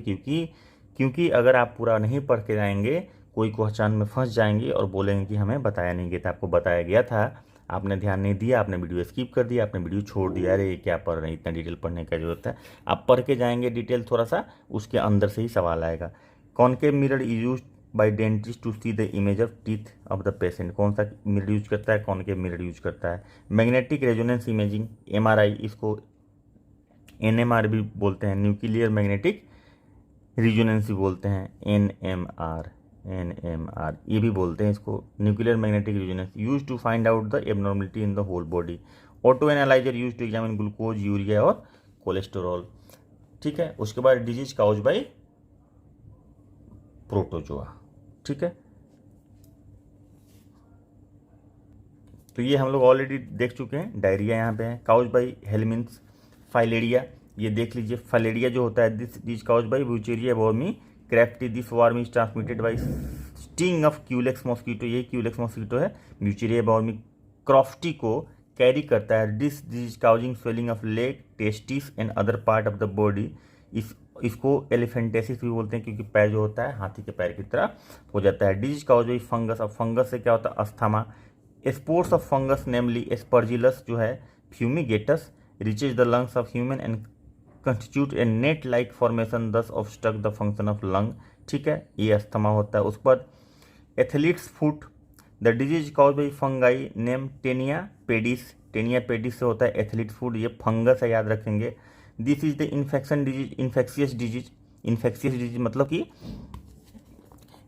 क्योंकि अगर आप पूरा नहीं पढ़ के जाएंगे, कोई क्वेश्चन में फंस जाएंगे और बोलेंगे कि हमें बताया नहीं गया था। आपको बताया गया था, आपने ध्यान नहीं दिया, आपने वीडियो स्किप कर दिया, आपने वीडियो छोड़ दिया, अरे क्या पढ़ रहे हैं, इतना डिटेल पढ़ने की जरूरत है। आप पढ़ के जाएंगे डिटेल थोड़ा सा, उसके अंदर से ही सवाल आएगा। Concave mirror is use by dentist to see the image of teeth of the patient, कौन सा मिरर यूज करता है, कॉनकेव मिरर यूज करता है। मैग्नेटिक रेजोनेंस इमेजिंग, एमआरआई, इसको एनएमआर भी बोलते हैं, न्यूक्लियर मैग्नेटिक रेजोनेंस भी बोलते हैं, एनएमआर ये भी बोलते हैं इसको, nuclear magnetic resonance, use to find out the abnormality in the whole body. Auto analyser use to examine glucose, urea और कोलेस्टेरॉल, ठीक है। उसके बाद डिजीज काउज बाई प्रोटोजोआ, ठीक है। तो ये हम लोग ऑलरेडी देख चुके हैं। डायरिया यहाँ पे है, काउज बाई हेलमिन्स फाइलेरिया, ये देख लीजिए। फाइलेरिया जो होता है, this disease cause by Wuchereria vermi crofti, this worm is transmitted by sting of Culex mosquito, ये क्यूलेक्स मॉस्किटो है, ब्यूचेरिया वर्मी क्रॉफ्टी को कैरी करता है। This disease causing swelling of leg, testis and other part of the body, इसको elephantiasis भी बोलते हैं, क्योंकि पैर जो होता है हाथी के पैर की तरह हो जाता है। डिजीज काउज बाई फंगस, अब फंगस से क्या होता है, asthma. Spores of fungus namely Aspergillus जो है fumigatus reaches the lungs of human and constitute a net like formation, thus obstruct the function of lung, ठीक है, ये अस्थमा होता है। उसके बाद athlete's foot, the disease cause by fungi name Tinea pedis, Tinea pedis से होता है एथलीट फुट, ये फंगस है, याद रखेंगे। This is the infection disease, infectious disease, infectious disease मतलब कि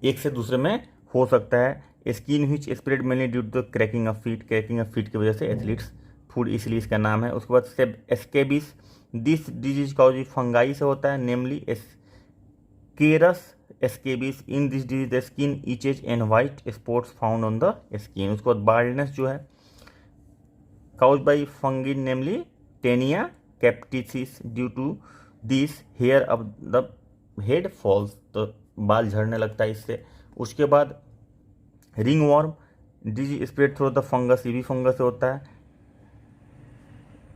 एक से दूसरे में हो सकता है। Skin which spread mainly due to the cracking of feet, cracking of feet की वजह से एथलीट्स फूड इसलिए इसका नाम है। उसके बाद scabies, this disease cause fungi से होता है, namely Acarus scabies. In this disease the skin itches and white spots found on the skin. उसके बाद बाल्डनेस जो है cause by fungi namely Tinea capitis, due to this hair of the head falls, तो बाल झड़ने लगता है इससे। उसके बाद ringworm, disease spread through the fungus, ये भी फंगस से होता है।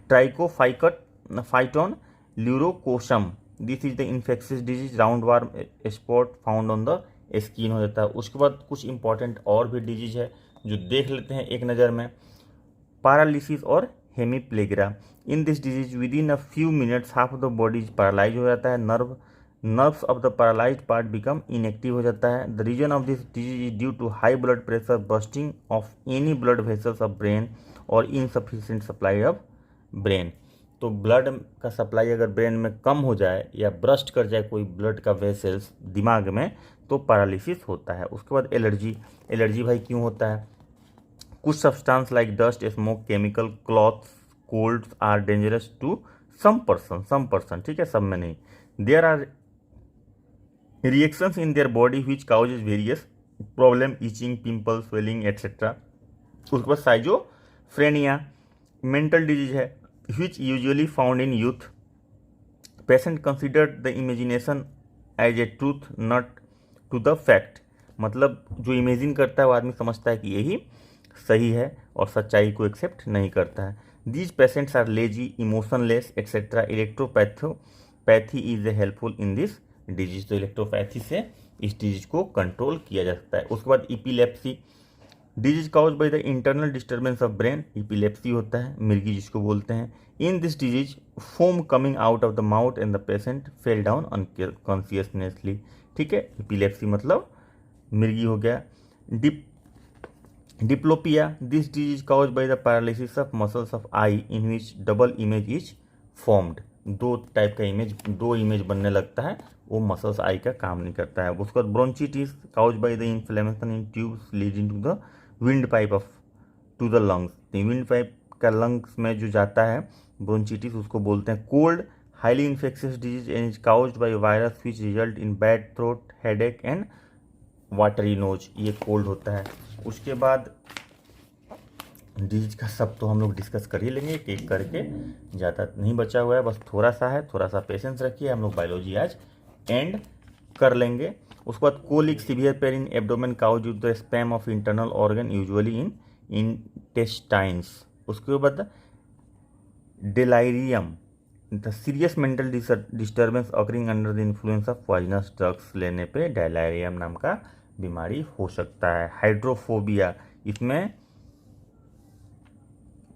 Trichophyton ल्यूरोकोशम, this is the infectious disease, round worm spot found on the skin हो जाता है। उसके बाद कुछ इंपॉर्टेंट और भी डिजीज है जो देख लेते हैं एक नज़र में। पैरालिसिस और hemiplegia, in this disease within a few minutes half of the body paralyse हो जाता है, nerves of the paralysed part become inactive हो जाता है। The reason of this disease is due to high blood pressure, bursting of any blood vessels of brain और insufficient supply of brain. तो blood का supply अगर brain में कम हो जाए या ब्रस्ट कर जाए कोई ब्लड का वेसल्स दिमाग में, तो पैरालिसिस होता है। उसके बाद एलर्जी, एलर्जी भाई क्यों होता है, कुछ substance like dust, smoke, chemical, clothes, colds are dangerous to some person, ठीक है, सब में नहीं। There are reactions in their body which causes various problem, itching, pimples, swelling etc. उसके बाद साइजोफ्रेनिया मेंटल डिजीज है which usually found in youth. Patient considered the imagination as a truth not to the fact, मतलब जो imagine करता है वो आदमी समझता है कि यही सही है और सच्चाई को एक्सेप्ट नहीं करता है। These patients are lazy, emotionless etc. Electropathy is helpful in this disease, तो इलेक्ट्रोपैथी से इस डिजीज को कंट्रोल किया जा सकता है। उसके बाद epilepsy, disease cause by the internal disturbance of brain, epilepsy होता है, मिर्गी जिसको बोलते हैं। In this disease foam coming out of the mouth and the patient fell down unconsciously, ठीक है, इपिलेप्सी मतलब मिर्गी हो गया। Diplopia, this disease cause by the paralysis of muscles of eye in which double image is formed, दो image बनने लगता है, वो मसल्स आई का काम नहीं करता है। उसके बाद bronchitis caused by the inflammation in tubes leading to the windpipe of to the lungs. Windpipe का लंग्स में जो जाता है ब्रोंचिटिस, उसको बोलते हैं cold highly infectious disease and is caused by virus which result in bad throat, headache and watery nose. ये cold होता है। उसके बाद डिजीज का सब तो हम लोग डिस्कस कर ही लेंगे एक एक करके, ज़्यादा नहीं बचा हुआ है, बस थोड़ा सा है, थोड़ा सा पेशेंस रखिए, हम लोग बायोलॉजी आज एंड कर लेंगे। उसके बाद colic severe pain in abdomen cause the spasm of internal organ usually in intestines. उसके बाद delirium, the serious mental disturbance occurring under the influence of poisonous drugs लेने पे डेलाइरियम नाम का बीमारी हो सकता है। हाइड्रोफोबिया, इसमें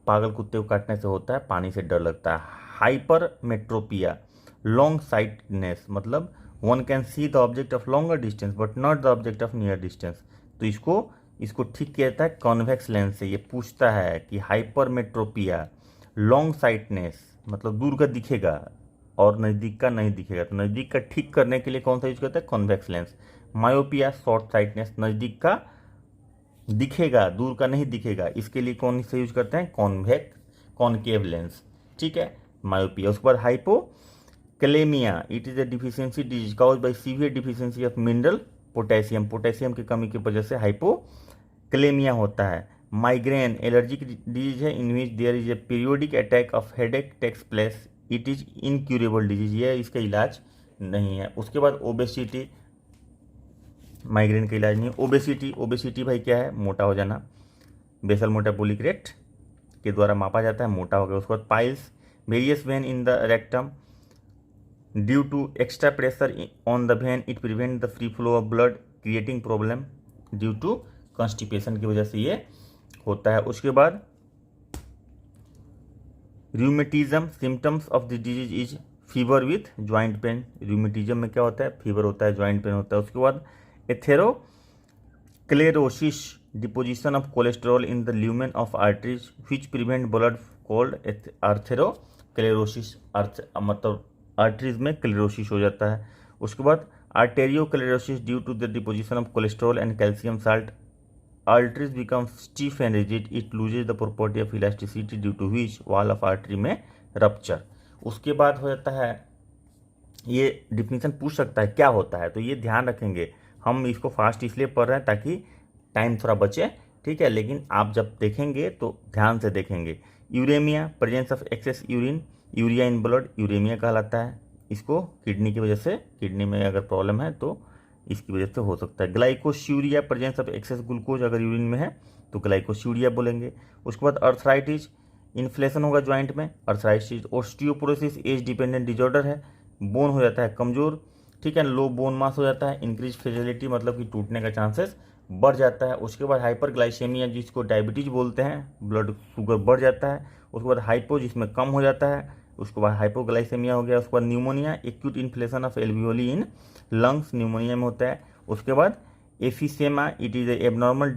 पागल कुत्ते को काटने से होता है, पानी से डर लगता है। हाइपरमेट्रोपिया, लॉन्ग साइटनेस, मतलब one can see the object of longer distance but not the object of near distance. तो इसको ठीक कहता है कॉन्वेक्स लेंस से। ये पूछता है कि हाइपरमेट्रोपिया, लॉन्ग साइटनेस मतलब दूर का दिखेगा और नज़दीक का नहीं दिखेगा, तो नज़दीक का ठीक करने के लिए कौन सा यूज करता है, convex lens. Myopia, short sightedness, नज़दीक का दिखेगा दूर का नहीं दिखेगा, इसके लिए कौन सा यूज करते हैं, कॉनकेव लेंस, ठीक है, मायोपिया। उसके बाद hypokalemia, it is a deficiency disease caused bye severe deficiency of mineral potassium, potassium की कमी की वजह से हाइपोकैलेमिया होता है। माइग्रेन, एलर्जिक डिजीज है in which there is a periodic attack of headache takes place, it is incurable disease, ये इसका इलाज नहीं है। उसके बाद ओबेसिटी, माइग्रेन का इलाज नहीं। ओबेसिटी भाई क्या है, मोटा हो जाना, बेसल मेटाबॉलिक रेट के द्वारा मापा जाता है, मोटा हो गया। उसके बाद piles, various vein in the rectum due to extra pressure on the vein, it prevent the free flow of blood creating problem due to constipation की वजह से ये होता है। उसके बाद rheumatism, symptoms of the disease is fever with joint pain. Rheumatism में क्या होता है, फीवर होता है, ज्वाइंट पेन होता है। उसके बाद atherosclerosis, deposition of cholesterol in the lumen of arteries which prevent blood cold atherosclerosis, मतलब आर्टरीज में क्लेरोसिस हो जाता है। उसके बाद arteriosclerosis due to the deposition of cholesterol and calcium salt, arteries become stiff and rigid, it loses the property of elasticity due to which wall of artery में rupture। उसके बाद हो जाता है, ये डिफिनीशन पूछ सकता है क्या होता है, तो ये ध्यान रखेंगे, हम इसको फास्ट इसलिए पढ़ रहे हैं ताकि टाइम थोड़ा बचे, ठीक है, लेकिन आप जब देखेंगे तो ध्यान से देखेंगे। Uraemia, presence of excess urine, urea in blood, uraemia कहलाता है। इसको किडनी की वजह से, किडनी में अगर प्रॉब्लम है तो इसकी वजह से हो सकता है। ग्लाइकोस्यूरिया, प्रेजेंस ऑफ एक्सेस ग्लूकोज अगर यूरिन में है तो ग्लाइकोस्यूरिया बोलेंगे। उसके बाद अर्थराइटिस, इन्फ्लेशन होगा ज्वाइंट में, arthritis. Osteoporosis, age dependent disorder है, बोन हो जाता है कमजोर, ठीक है, लो बोन मास हो जाता है, इंक्रीज फ्रेजिलिटी मतलब कि टूटने का चांसेस बढ़ जाता है। उसके बाद हाइपरग्लाइसेमिया, जिसको डायबिटीज बोलते हैं, ब्लड शुगर बढ़ जाता है। उसके बाद हाइपो, जिसमें कम हो जाता है, उसके बाद हाइपोग्लाइसेमिया हो गया। उसके बाद pneumonia, acute inflammation of alveoli in lungs, pneumonia में होता है। उसके बाद emphysema, it is abnormal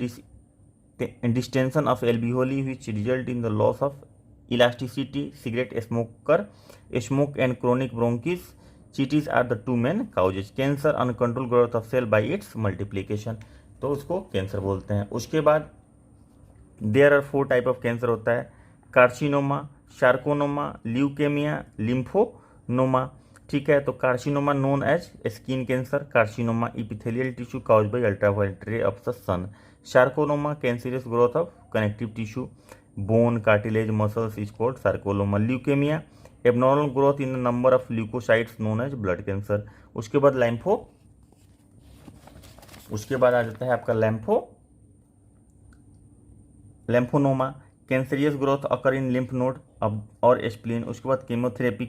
distention of alveoli which result in the loss of elasticity. Cigarette smoker, smoke and chronic bronchitis are the two main causes. Cancer, uncontrol growth of cell by its multiplication, तो उसको cancer बोलते हैं। उसके बाद there are 4 type of cancer होता है, carcinoma, sarcoma, leukaemia, लिम्फोनोमा, ठीक है। तो carcinoma known as skin cancer, carcinoma epithelial tissue cause by ultraviolet ray of the sun, sarcoma cancerous growth of connective tissue, bone, cartilage, muscles is called sarcoma. Leukaemia, abnormal growth in the number of leucocytes known as blood cancer. उसके बाद उसके बाद आ जाता है आपका lymphoma, cancerous growth occur in lymph node और spleen. उसके बाद chemotherapy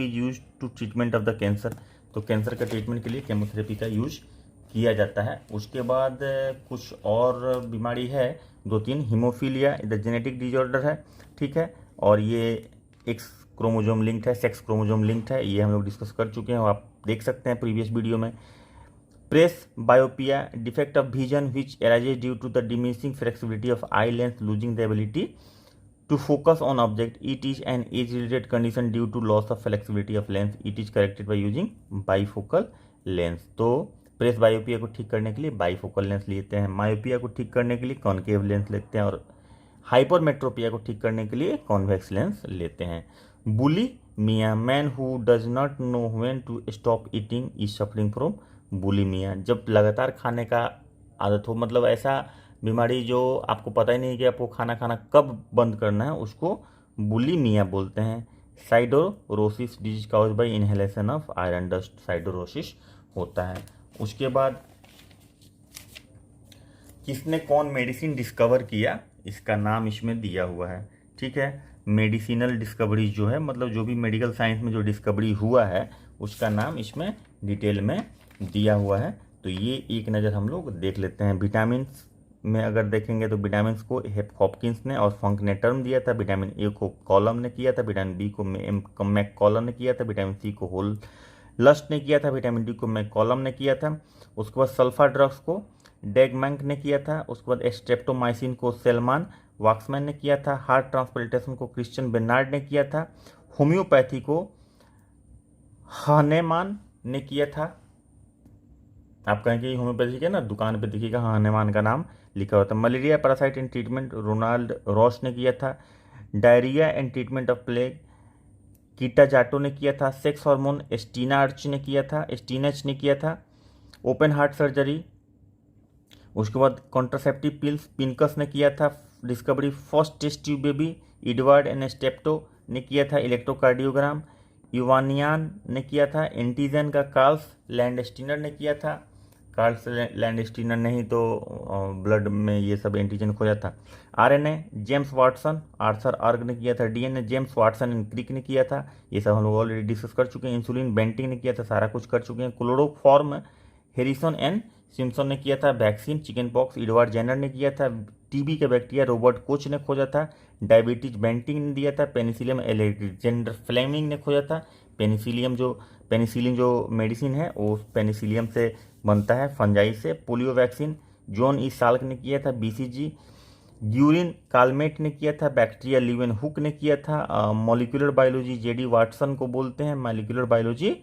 use to treatment of the cancer, तो कैंसर का ट्रीटमेंट के लिए केमोथेरेपी का यूज किया जाता है। उसके बाद कुछ और बीमारी है 2-3, हीमोफीलिया, द जेनेटिक डिजॉर्डर है, ठीक है, और ये एक्स क्रोमोजोम लिंक्ड है, सेक्स क्रोमोजोम लिंक्ड है, ये हम लोग डिस्कस कर चुके हैं, आप देख सकते हैं प्रीवियस वीडियो में। Presbyopia, defect of vision which arises due to the diminishing flexibility of eye lens losing the ability to focus on object, it is an age related condition due to loss of flexibility of lens, it is corrected by using bifocal lens. तो presbyopia को ठीक करने के लिए bifocal lens लेते हैं, myopia को ठीक करने के लिए कॉनकेव लेंस लेते हैं, और हाइपरमेट्रोपिया को ठीक करने के लिए कॉन्वेक्स लेंस लेते हैं। Bulimia, man who does not know when to stop eating is suffering from bulimia. जब लगातार खाने का आदत हो, मतलब ऐसा बीमारी जो आपको पता ही नहीं कि आपको खाना खाना कब बंद करना है, उसको बुलिमिया बोलते हैं। Siderosis disease caused by inhalation of iron dust, siderosis होता है। उसके बाद किसने कौन मेडिसिन डिस्कवर किया, इसका नाम इसमें दिया हुआ है, ठीक है। मेडिसिनल डिस्कवरी जो है, मतलब जो भी मेडिकल साइंस में जो डिस्कवरी हुआ है उसका नाम इसमें डिटेल में दिया हुआ है। तो ये एक नज़र हम लोग देख लेते हैं। विटामिन में अगर देखेंगे तो विटामिन को हॉपकिंस ने और फंक ने टर्म दिया था, विटामिन ए को कॉलम ने किया था, विटामिन बी को मैककॉलम ने किया था, विटामिन सी को होल लस्ट ने किया था, विटामिन डी को मैककॉलम ने किया था। उसके बाद सल्फा ड्रग्स को डेगमैंक ने किया था। उसके बाद स्ट्रेप्टोमाइसिन को सेलमान वाक्समैन ने किया था। हार्ट ट्रांसप्लांटेशन को क्रिश्चियन बेनार्ड ने किया था। होम्योपैथी को हनेमान ने किया था। आप कहेंगे होम्योपैथी के ना दुकान पे देखिएगा हनेमान का नाम लिखा होता है। Malaria parasite and treatment Ronald Ross ने किया था। Diarrhoea and treatment of plague Kitasato ने किया था। सेक्स हार्मोन स्टीनार्च ने किया था। ओपन हार्ट सर्जरी, उसके बाद कॉन्ट्रासेप्टिव पिल्स पिनकस ने किया था। Discovery first test tube baby Edward and Steptoe ने किया था। इलेक्ट्रोकार्डियोग्राम यूवानियान ने किया था। एंटीजन का कार्ल्स लैंडस्टीनर ने किया था। कार्ल्स लैंडस्टीनर ने ही तो ब्लड में ये सब एंटीजन खोजा था। आरएनए जेम्स वाटसन आर्थर अर्ग ने किया था। DNA James Watson and Crick ने किया था। ये सब हम लोग ऑलरेडी डिस्कस कर चुके हैं। इंसुलिन बेंटिंग ने किया था, सारा कुछ कर चुके हैं। क्लोरोफॉर्म हेरिसन एंड सिम्पसन ने किया था। Vaccine chicken pox Edward Jenner ने किया था। टीबी का बैक्टीरिया रॉबर्ट कोच ने खोजा था। डायबिटीज बेंटिंग ने दिया था। पेनिसिलियम एलेक्जेंडर फ्लेमिंग ने खोजा था। पेनिसिलिन जो मेडिसिन है वो पेनिसिलियम से बनता है, फंजाई से। Polio vaccine John E Salk ने किया था। बीसीजी ग्यूरिन कालमेट ने किया था। बैक्टीरिया ल्यूवेन हुक ने किया था। मॉलिक्यूलर बायोलॉजी जेडी वाटसन को बोलते हैं। Molecular biology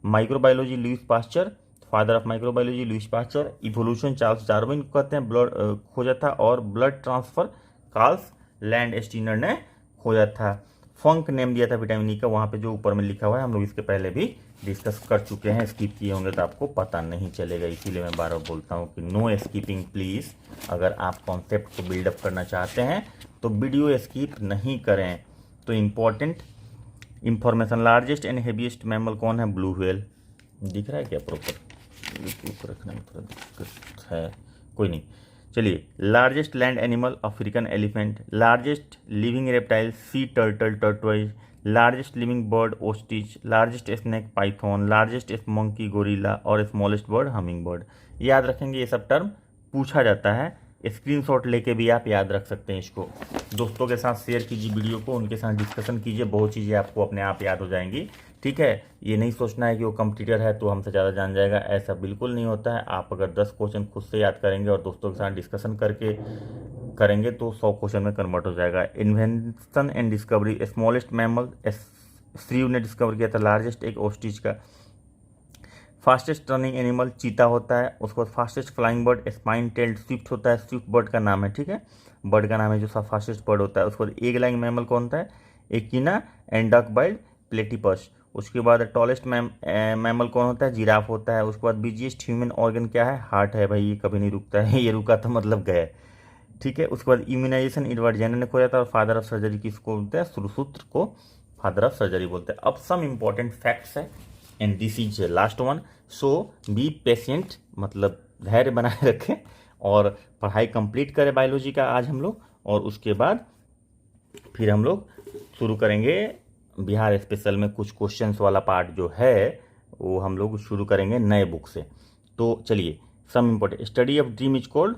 microbiology Louis Pasteur, father of microbiology Louis Pasteur. Evolution Charles Darwin को कहते हैं। ब्लड खोजा था। और ब्लड ट्रांसफर कार्ल्स लैंडस्टीनर ने खोजा था। फंक नेम दिया था विटामिन ई का, वहाँ पे जो ऊपर में लिखा हुआ है हम लोग इसके पहले भी डिस्कस कर चुके हैं। स्किप किए होंगे तो आपको पता नहीं चलेगा, इसीलिए मैं बार बार बोलता हूँ कि नो स्किपिंग प्लीज़। अगर आप कॉन्सेप्ट को बिल्डअप करना चाहते हैं तो वीडियो स्किप नहीं करें। तो important information, largest and heaviest mammal कौन है? Blue whale. दिख रहा है क्या प्रॉपर? रखने में थोड़ा दिक्कत है, कोई नहीं। चलिए, largest land animal African elephant. Largest living reptile sea turtle tortoise. Largest living bird ostrich. Largest snake python. Largest monkey gorilla. और स्मॉलेस्ट बर्ड हमिंग बर्ड। याद रखेंगे, ये सब टर्म पूछा जाता है। स्क्रीनशॉट लेके भी आप याद रख सकते हैं इसको। दोस्तों के साथ शेयर कीजिए वीडियो को, उनके साथ डिस्कशन कीजिए, बहुत चीज़ें आपको अपने आप याद हो जाएंगी। ठीक है, ये नहीं सोचना है कि वो कंप्यूटर है तो हमसे ज़्यादा जान जाएगा, ऐसा बिल्कुल नहीं होता है। आप अगर 10 क्वेश्चन खुद से याद करेंगे और दोस्तों के साथ डिस्कशन करके करेंगे तो 100 क्वेश्चन में कन्वर्ट हो जाएगा। Invention and discovery, smallest mammal shrew ने डिस्कवर किया था। लार्जेस्ट एक ऑस्ट्रिच का। फास्टेस्ट रनिंग एनिमल चीता होता है। उसके बाद fastest flying bird spine tailed Swift होता है। स्विफ्ट बर्ड का नाम है, ठीक है, बर्ड का नाम है जो सब फास्टेस्ट बर्ड होता है। उसके बाद एग लाइंग मैमल कौन होता है? एकिना एंड डक बाइल्ड प्लेटिपस। उसके बाद टॉलेस्ट मैमल कौन होता है? जिराफ होता है। उसके बाद बिजिएस्ट ह्यूमन ऑर्गन क्या है? हार्ट है। भाई ये कभी नहीं रुकता है, ये रुका तो मतलब गया, ठीक है। उसके बाद इम्यूनाइजेशन एडवर्ड जेनर ने खोजा था। और फादर ऑफ सर्जरी किसको बोलते हैं? सुश्रुत को फादर ऑफ सर्जरी बोलते हैं। अब सम इम्पॉर्टेंट फैक्ट्स है and this is last one. So be patient, मतलब धैर्य बनाए रखें और पढ़ाई कंप्लीट करें बायोलॉजी का आज हम लोग। और उसके बाद फिर हम लोग शुरू करेंगे बिहार स्पेशल में कुछ क्वेश्चंस वाला पार्ट जो है वो हम लोग शुरू करेंगे नए बुक से। तो चलिए, some important, study of dream is called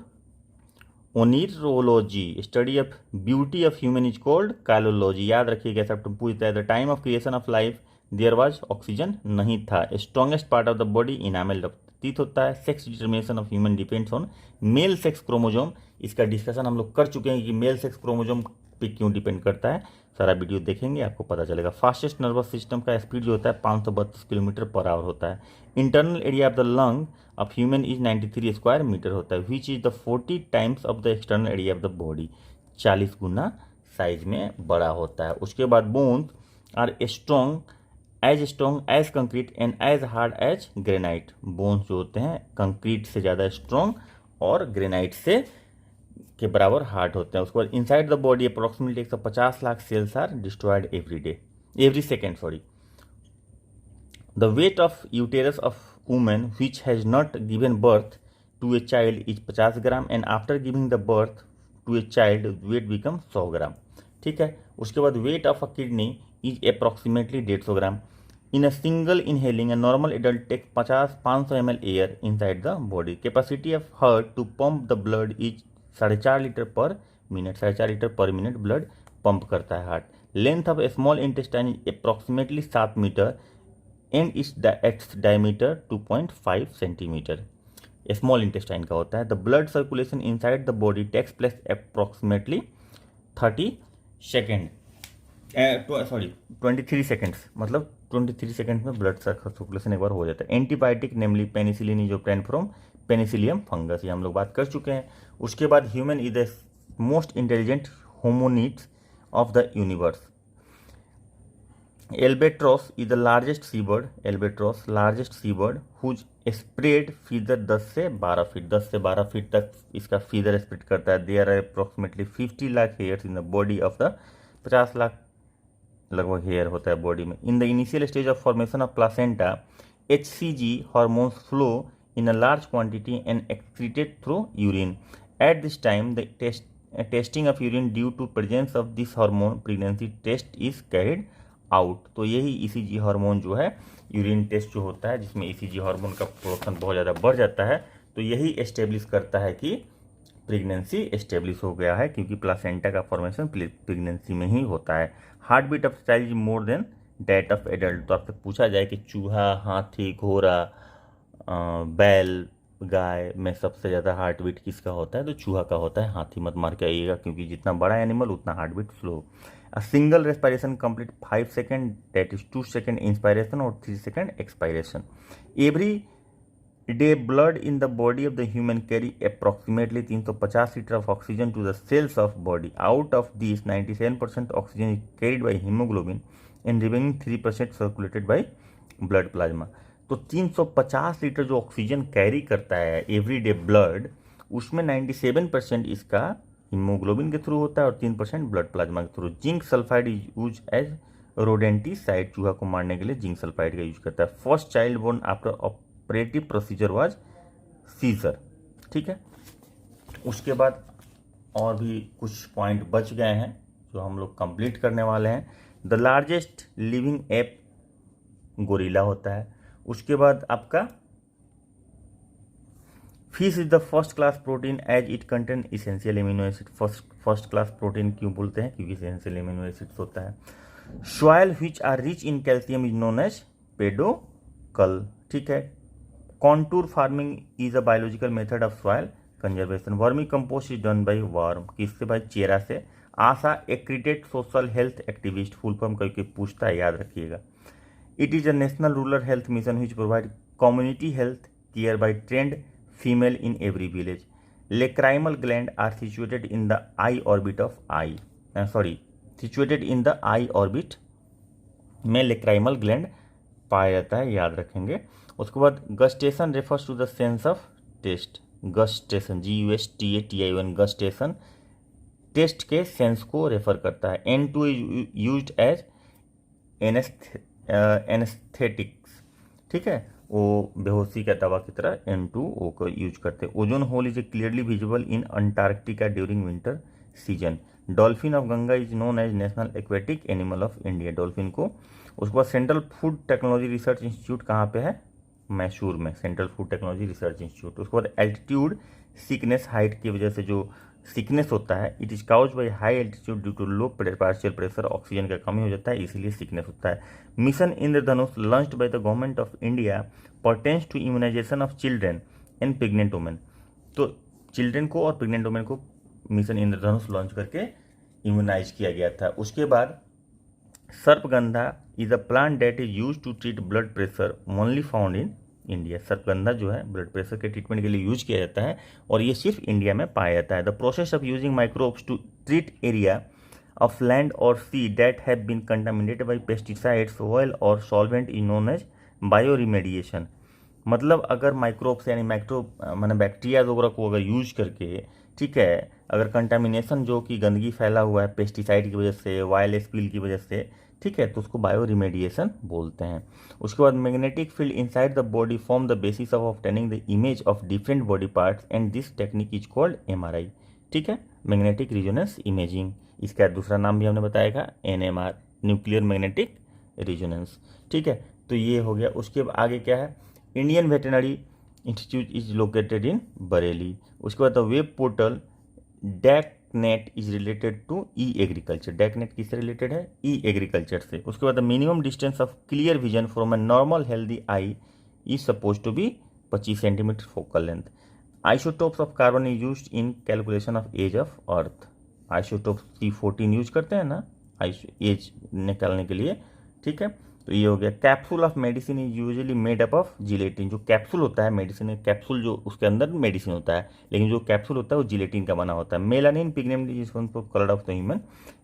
oneirology. Study of beauty of human is called kalology. याद रखिएगा, सब पूछता है। The time of creation of life there was oxygen नहीं था। Strongest part of the body enamel teeth होता है। Sex determination of human depends on male sex chromosome. इसका डिस्कशन हम लोग कर चुके हैं कि मेल सेक्स क्रोमोजोम पे क्यों डिपेंड करता है, सारा वीडियो देखेंगे आपको पता चलेगा। फास्टेस्ट नर्वस सिस्टम का स्पीड जो होता है 532 किलोमीटर पर आवर होता है। Internal area of the lung of human is 93 square metre होता है, which is the 40 times of the external area of the body, 40 गुना साइज में बड़ा होता है। उसके बाद bones are strong as concrete and as hard as granite. Bones जो होते हैं कंक्रीट से ज़्यादा स्ट्रॉन्ग और ग्रेनाइट से के बराबर हार्ड होते हैं। उसके बाद inside the body approximately 150 lakh cells are destroyed every second the weight of uterus of women which has not given birth to a child is 50 gram and after giving the birth to a child weight become 100 gram. ठीक है। उसके बाद weight of a kidney is approximately 150 gram. In a single inhaling a normal adult take 500 ml air inside the body. Capacity of heart to pump the blood is 4.5 litre per minute, 4.5 litre per minute blood pump करता है heart. Length of small intestine is approximately 7 metre and its diameter 2.5 centimetre. Small intestine का होता है। The blood circulation inside the body takes place approximately 23 seconds, मतलब 23 seconds में blood circulation एक बार हो जाता है। Antibiotic namely penicillin isoprene from Penicillium fungus, ये हम लोग बात कर चुके हैं। उसके बाद human is the most intelligent hominids of the universe. Albatross is the largest sea bird whose spread feather 10 से 12 फीट, 10 से 12 फीट तक इसका फीदर स्प्रेड करता है। There are approximately 50 lakh hairs in the body of the, 50 lakh लगभग hair होता है body में। In the initial stage of formation of placenta HCG hormones flow in a large quantity and excreted through urine. At this time, the testing of urine due to presence of this hormone pregnancy test is carried out. तो यही ECG hormone जो है, urine test जो होता है जिसमें ECG hormone का production बहुत ज़्यादा बढ़ जाता है, तो यही एस्टेब्लिश करता है कि प्रेगनेंसी एस्टेब्लिश हो गया है, क्योंकि प्लासेंटा का फॉर्मेशन प्रेगनेंसी में ही होता है। Heart beat of child is more than that of adult. तो आपसे पूछा जाए कि चूहा, हाथी, घोड़ा, बैल, गाय में सबसे ज़्यादा हार्ट बीट किसका होता है, तो चूहा का होता है। हाथी मत मार के आइएगा, क्योंकि जितना बड़ा एनिमल उतना heart beat slow. A single respiration complete 5 second, that is 2 second inspiration और 3 second expiration. Every day blood in the body of the human carry approximately 350 litre of oxygen to the cells of body. Out of this 97% oxygen is carried by haemoglobin and remaining 3% circulated by blood plasma. तो 350 litre जो oxygen carry करता है every day blood, उसमें 97% इसका haemoglobin के through होता है और 3% ब्लड प्लाज्मा के through. Zinc sulphide is use as rodenticide, चूहा को मारने के लिए जिंक सल्फाइड का यूज करता है। First child born after operative procedure was Caesar. ठीक है। उसके बाद और भी कुछ पॉइंट बच गए हैं जो हम लोग कंप्लीट करने वाले हैं। The largest living ape gorilla होता है। उसके बाद आपका fish is the first class protein as it contain essential amino acid. First class protein क्यों बोलते हैं, क्योंकि इसेंशियल एमिनो एसिड्स होता है। Soil which are rich in calcium is known as pedocal. ठीक है। Contour farming is a biological method of soil conservation. Vermicompost is done by worm, किससे भाई, चेरा से। आशा accredit social health activist, full form करके पूछता है, याद रखिएगा। It is a national rural health mission which provide community health care by trained female in every village. Lacrimal gland are situated in the eye orbit of situated in the eye orbit में lacrimal gland पाया जाता है, याद रखेंगे। उसके बाद gustation refers to the sense of taste. Gustation, GUSTATION, gustation taste के sense को रेफर करता है। N2 is used as anaesthetics. ठीक है, वो बेहोशी का दवा की तरह N2O को यूज करते हैं। Ozone hole is clearly visible in Antarctica during winter season. Dolphin of Ganga is known as national aquatic animal of India, dolphin को। उसके बाद central food technology research institute कहाँ पे है, मैसूर में, central food technology research institute. उसके बाद altitude sickness, height की वजह से जो सिकनेस होता है, it is caused by high altitude due to low partial pressure, oxygen का कमी हो जाता है, इसीलिए सिकनेस होता है। Mission Indradhanush launched by the government of India pertains to immunisation of children and pregnant women. तो चिल्ड्रेन को और प्रेग्नेंट वुमेन को मिशन इंद्रधनुष लॉन्च करके इम्यूनाइज किया गया था। उसके बाद Sarpagandha is a plant that is use to treat blood pressure only found in India. Sarpagandha जो है ब्लड प्रेशर के ट्रीटमेंट के लिए यूज किया जाता है और ये सिर्फ इंडिया में पाया जाता है। The process of using microbes to treat area of land or sea that have been contaminated by pesticides, oil or solvent is known as bioremediation। मतलब अगर माइक्रोब्स यानी माने बैक्टीरिया वगैरह को अगर यूज करके, ठीक है, अगर कंटामिनेशन जो कि गंदगी फैला हुआ है पेस्टिसाइड की वजह से, वायल स्पिल की वजह से, ठीक है, तो उसको बायो रिमेडिएशन बोलते हैं। उसके बाद magnetic field inside the body form the basis of obtaining the image of different body parts and this technique is called MRI. ठीक है, मैग्नेटिक रिजोनेंस इमेजिंग, इसका दूसरा नाम भी हमने बताया था एनएमआर, न्यूक्लियर मैग्नेटिक रिजोनेंस। ठीक है, तो ये हो गया। उसके आगे क्या है, Indian veterinary institute is located in Bareilly. उसके बाद web portal DACNET is related to e agriculture. DACNET किससे रिलेटेड है, ई एग्रीकल्चर से। उसके बाद minimum distance of clear vision from a normal healthy eye is suppose to be 25 centimetre focal length. Isotopes of carbon is used in calculation of age of earth. Isotope C14 use करते हैं ना as निकालने के लिए। ठीक है, तो ये हो गया। Capsule of medicine is usually made up of gelatin. जो कैप्सूल होता है मेडिसिन, कैप्सूल जो उसके अंदर मेडिसिन होता है, लेकिन जो कैप्सूल होता है वो जिलेटिन का बना होता है। Melanin pigment is for colour of the human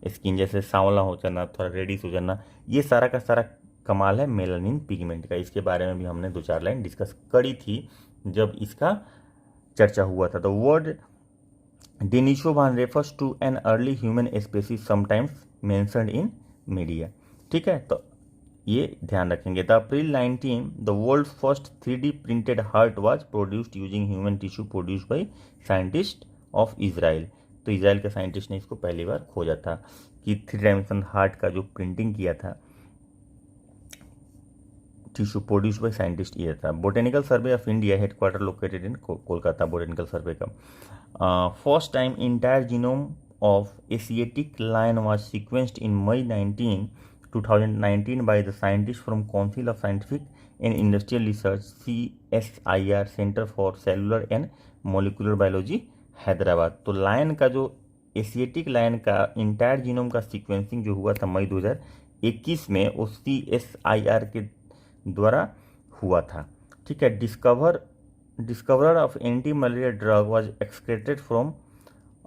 skin, जैसे सांवला हो जाना, थोड़ा रेडिश हो जाना, ये सारा का सारा कमाल है मेलानिन पिगमेंट का। इसके बारे में भी हमने 2-4 लाइन डिस्कस करी थी जब इसका चर्चा हुआ था। The word Denisovan refers to an early human species sometimes mentioned in media. ठीक है, तो ये ध्यान रखेंगे। The April 19 the world first 3D printed heart was produced using human tissue produced by scientist of Israel. तो Israel के scientist ने इसको पहली बार खोजा था कि 3 डायमेंशन हार्ट का जो प्रिंटिंग किया था टिश्यू प्रोड्यूस बाय साइंटिस्ट ये था। Botanical survey of India headquarter located in Kolkata. Botanical survey का first time entire genome of Asiatic lion was sequenced in May 2019 by the scientists from Council of Scientific and Industrial Research CSIR Center for Cellular and Molecular Biology Hyderabad. तो lion का जो Asiatic lion का entire genome का sequencing जो हुआ था मई 2021 में, वो CSIR के द्वारा हुआ था। ठीक है, discoverer of anti malaria drug was extracted from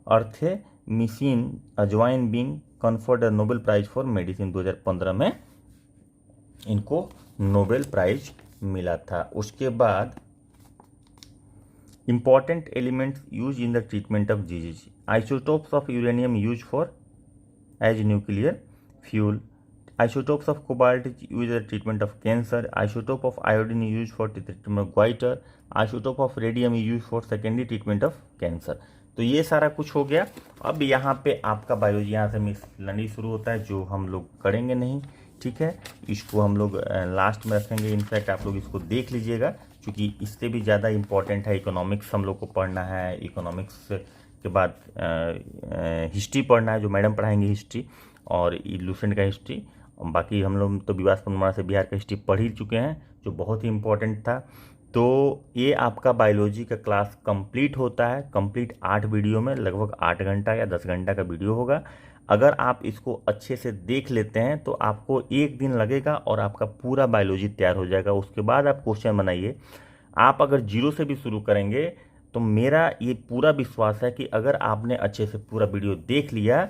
artemisinin ajwain being conferred Nobel prize for medicine. 2015 में इनको नोबेल प्राइज मिला था। उसके बाद important elements use in the treatment of disease. Isotopes of uranium use for as nuclear fuel. Isotopes of cobalt is used as a treatment of cancer. Isotope of iodine is used for treatment of goiter. Isotope of radium is used for secondary treatment of cancer. तो ये सारा कुछ हो गया। अब यहाँ पे आपका बायोलॉजी यहाँ से मिसलनी शुरू होता है जो हम लोग करेंगे नहीं। ठीक है, इसको हम लोग लास्ट में रखेंगे। इनफैक्ट आप लोग इसको देख लीजिएगा क्योंकि इससे भी ज़्यादा इम्पॉर्टेंट है। इकोनॉमिक्स हम लोग को पढ़ना है। इकोनॉमिक्स के बाद हिस्ट्री पढ़ना है, जो मैडम पढ़ाएंगे हिस्ट्री, और लूसेंट का हिस्ट्री। बाकी हम लोग तो विवास परम्परा से बिहार का हिस्ट्री पढ़ ही चुके हैं, जो बहुत ही इम्पोर्टेंट था। तो ये आपका बायोलॉजी का क्लास कंप्लीट होता है। कंप्लीट 8 वीडियो में, लगभग 8 घंटा या 10 घंटा का वीडियो होगा। अगर आप इसको अच्छे से देख लेते हैं तो आपको 1 दिन लगेगा और आपका पूरा बायोलॉजी तैयार हो जाएगा। उसके बाद आप क्वेश्चन बनाइए। आप अगर 0 से भी शुरू करेंगे तो मेरा ये पूरा विश्वास है कि अगर आपने अच्छे से पूरा वीडियो देख लिया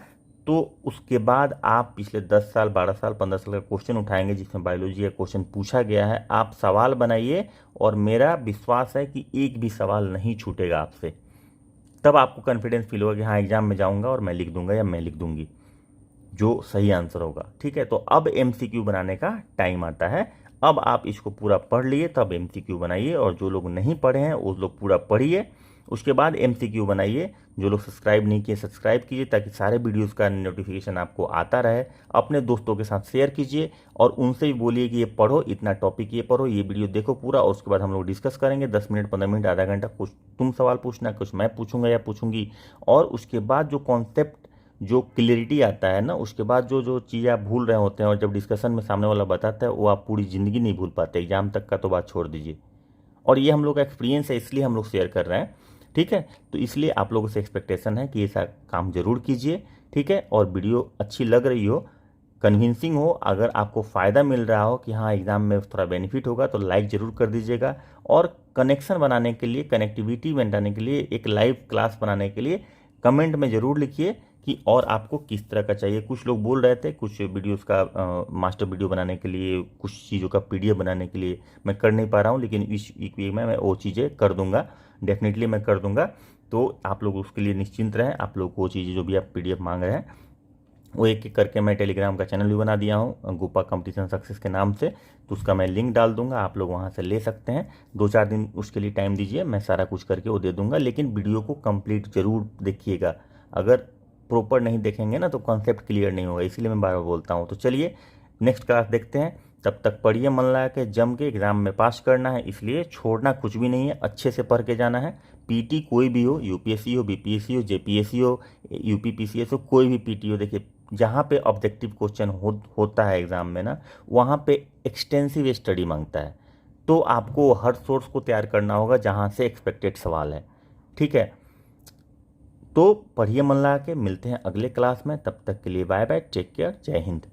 तो उसके बाद आप पिछले 10 साल, 12 साल, 15 साल का क्वेश्चन उठाएंगे जिसमें बायोलॉजी का क्वेश्चन पूछा गया है। आप सवाल बनाइए और मेरा विश्वास है कि एक भी सवाल नहीं छूटेगा आपसे। तब आपको कॉन्फिडेंस फील होगा कि हाँ, एग्जाम में जाऊंगा और मैं लिख दूंगा या मैं लिख दूंगी जो सही आंसर होगा। ठीक है, तो अब MCQ बनाने का टाइम आता है। अब आप इसको पूरा पढ़ लिए तब MCQ बनाइए, और जो लोग नहीं पढ़े हैं वो लोग पूरा पढ़िए, उसके बाद MCQ बनाइए। जो लोग सब्सक्राइब नहीं किए सब्सक्राइब कीजिए ताकि सारे वीडियोस का नोटिफिकेशन आपको आता रहे। अपने दोस्तों के साथ शेयर कीजिए और उनसे भी बोलिए कि ये पढ़ो, इतना टॉपिक ये पढ़ो, ये वीडियो देखो पूरा, और उसके बाद हम लोग डिस्कस करेंगे 10 मिनट, 15 मिनट, आधा घंटा। कुछ तुम सवाल पूछना, कुछ मैं पूछूंगा या पूछूंगी, और उसके बाद जो कॉन्सेप्ट, जो क्लियरिटी आता है ना, उसके बाद जो चीज़ें आप भूल रहे होते हैं और जब डिस्कशन में सामने वाला बताता है वो आप पूरी ज़िंदगी नहीं भूल पाते। एग्जाम तक का तो बात छोड़ दीजिए। और ये हम लोग का एक्सपीरियंस है, इसलिए हम लोग शेयर कर रहे हैं। ठीक है, तो इसलिए आप लोगों से एक्सपेक्टेशन है कि ऐसा काम जरूर कीजिए ठीक है। और वीडियो अच्छी लग रही हो, कन्विंसिंग हो, अगर आपको फ़ायदा मिल रहा हो कि हाँ एग्ज़ाम में थोड़ा बेनिफिट होगा, तो लाइक ज़रूर कर दीजिएगा। और कनेक्शन बनाने के लिए, कनेक्टिविटी बनाने के लिए, एक लाइव क्लास बनाने के लिए कमेंट में ज़रूर लिखिए कि और आपको किस तरह का चाहिए। कुछ लोग बोल रहे थे कुछ वीडियोस का मास्टर वीडियो बनाने के लिए, कुछ चीज़ों का पीडीएफ बनाने के लिए मैं कर नहीं पा रहा हूँ, लेकिन इस वीक में मैं वो चीज़ें कर दूंगा, डेफिनेटली मैं कर दूंगा। तो आप लोग उसके लिए निश्चिंत रहें। आप लोग वो चीज़ें जो भी आप पीडीएफ मांग रहे हैं वो एक एक करके मैं टेलीग्राम का चैनल भी बना दिया हूँ गोपा कंपटीशन सक्सेस के नाम से, तो उसका मैं लिंक डाल दूंगा, आप लोग वहाँ से ले सकते हैं। 2-4 दिन उसके लिए टाइम दीजिए, मैं सारा कुछ करके वो दे दूंगा, लेकिन वीडियो को कंप्लीट जरूर देखिएगा। अगर प्रॉपर नहीं देखेंगे ना तो कॉन्सेप्ट क्लियर नहीं होगा, इसीलिए मैं बार बार बोलता हूँ। तो चलिए नेक्स्ट क्लास देखते हैं, तब तक पढ़िए, मन लगा के जम के एग्जाम में पास करना है, इसलिए छोड़ना कुछ भी नहीं है, अच्छे से पढ़ के जाना है। पीटी कोई भी हो, यूपीएससी हो, बीपीएससी हो, जेपीएससी हो, यूपीपीसीएस हो, कोई भी पीटी हो, देखिए जहाँ पे ऑब्जेक्टिव क्वेश्चन होता है एग्ज़ाम में ना, वहाँ पे एक्सटेंसिव स्टडी मांगता है, तो आपको हर सोर्स को तैयार करना होगा जहाँ से एक्सपेक्टेड सवाल है, ठीक है। तो पढ़िए मन लगा के, मिलते हैं अगले क्लास में, तब तक के लिए बाय बाय, टेक केयर, जय हिंद।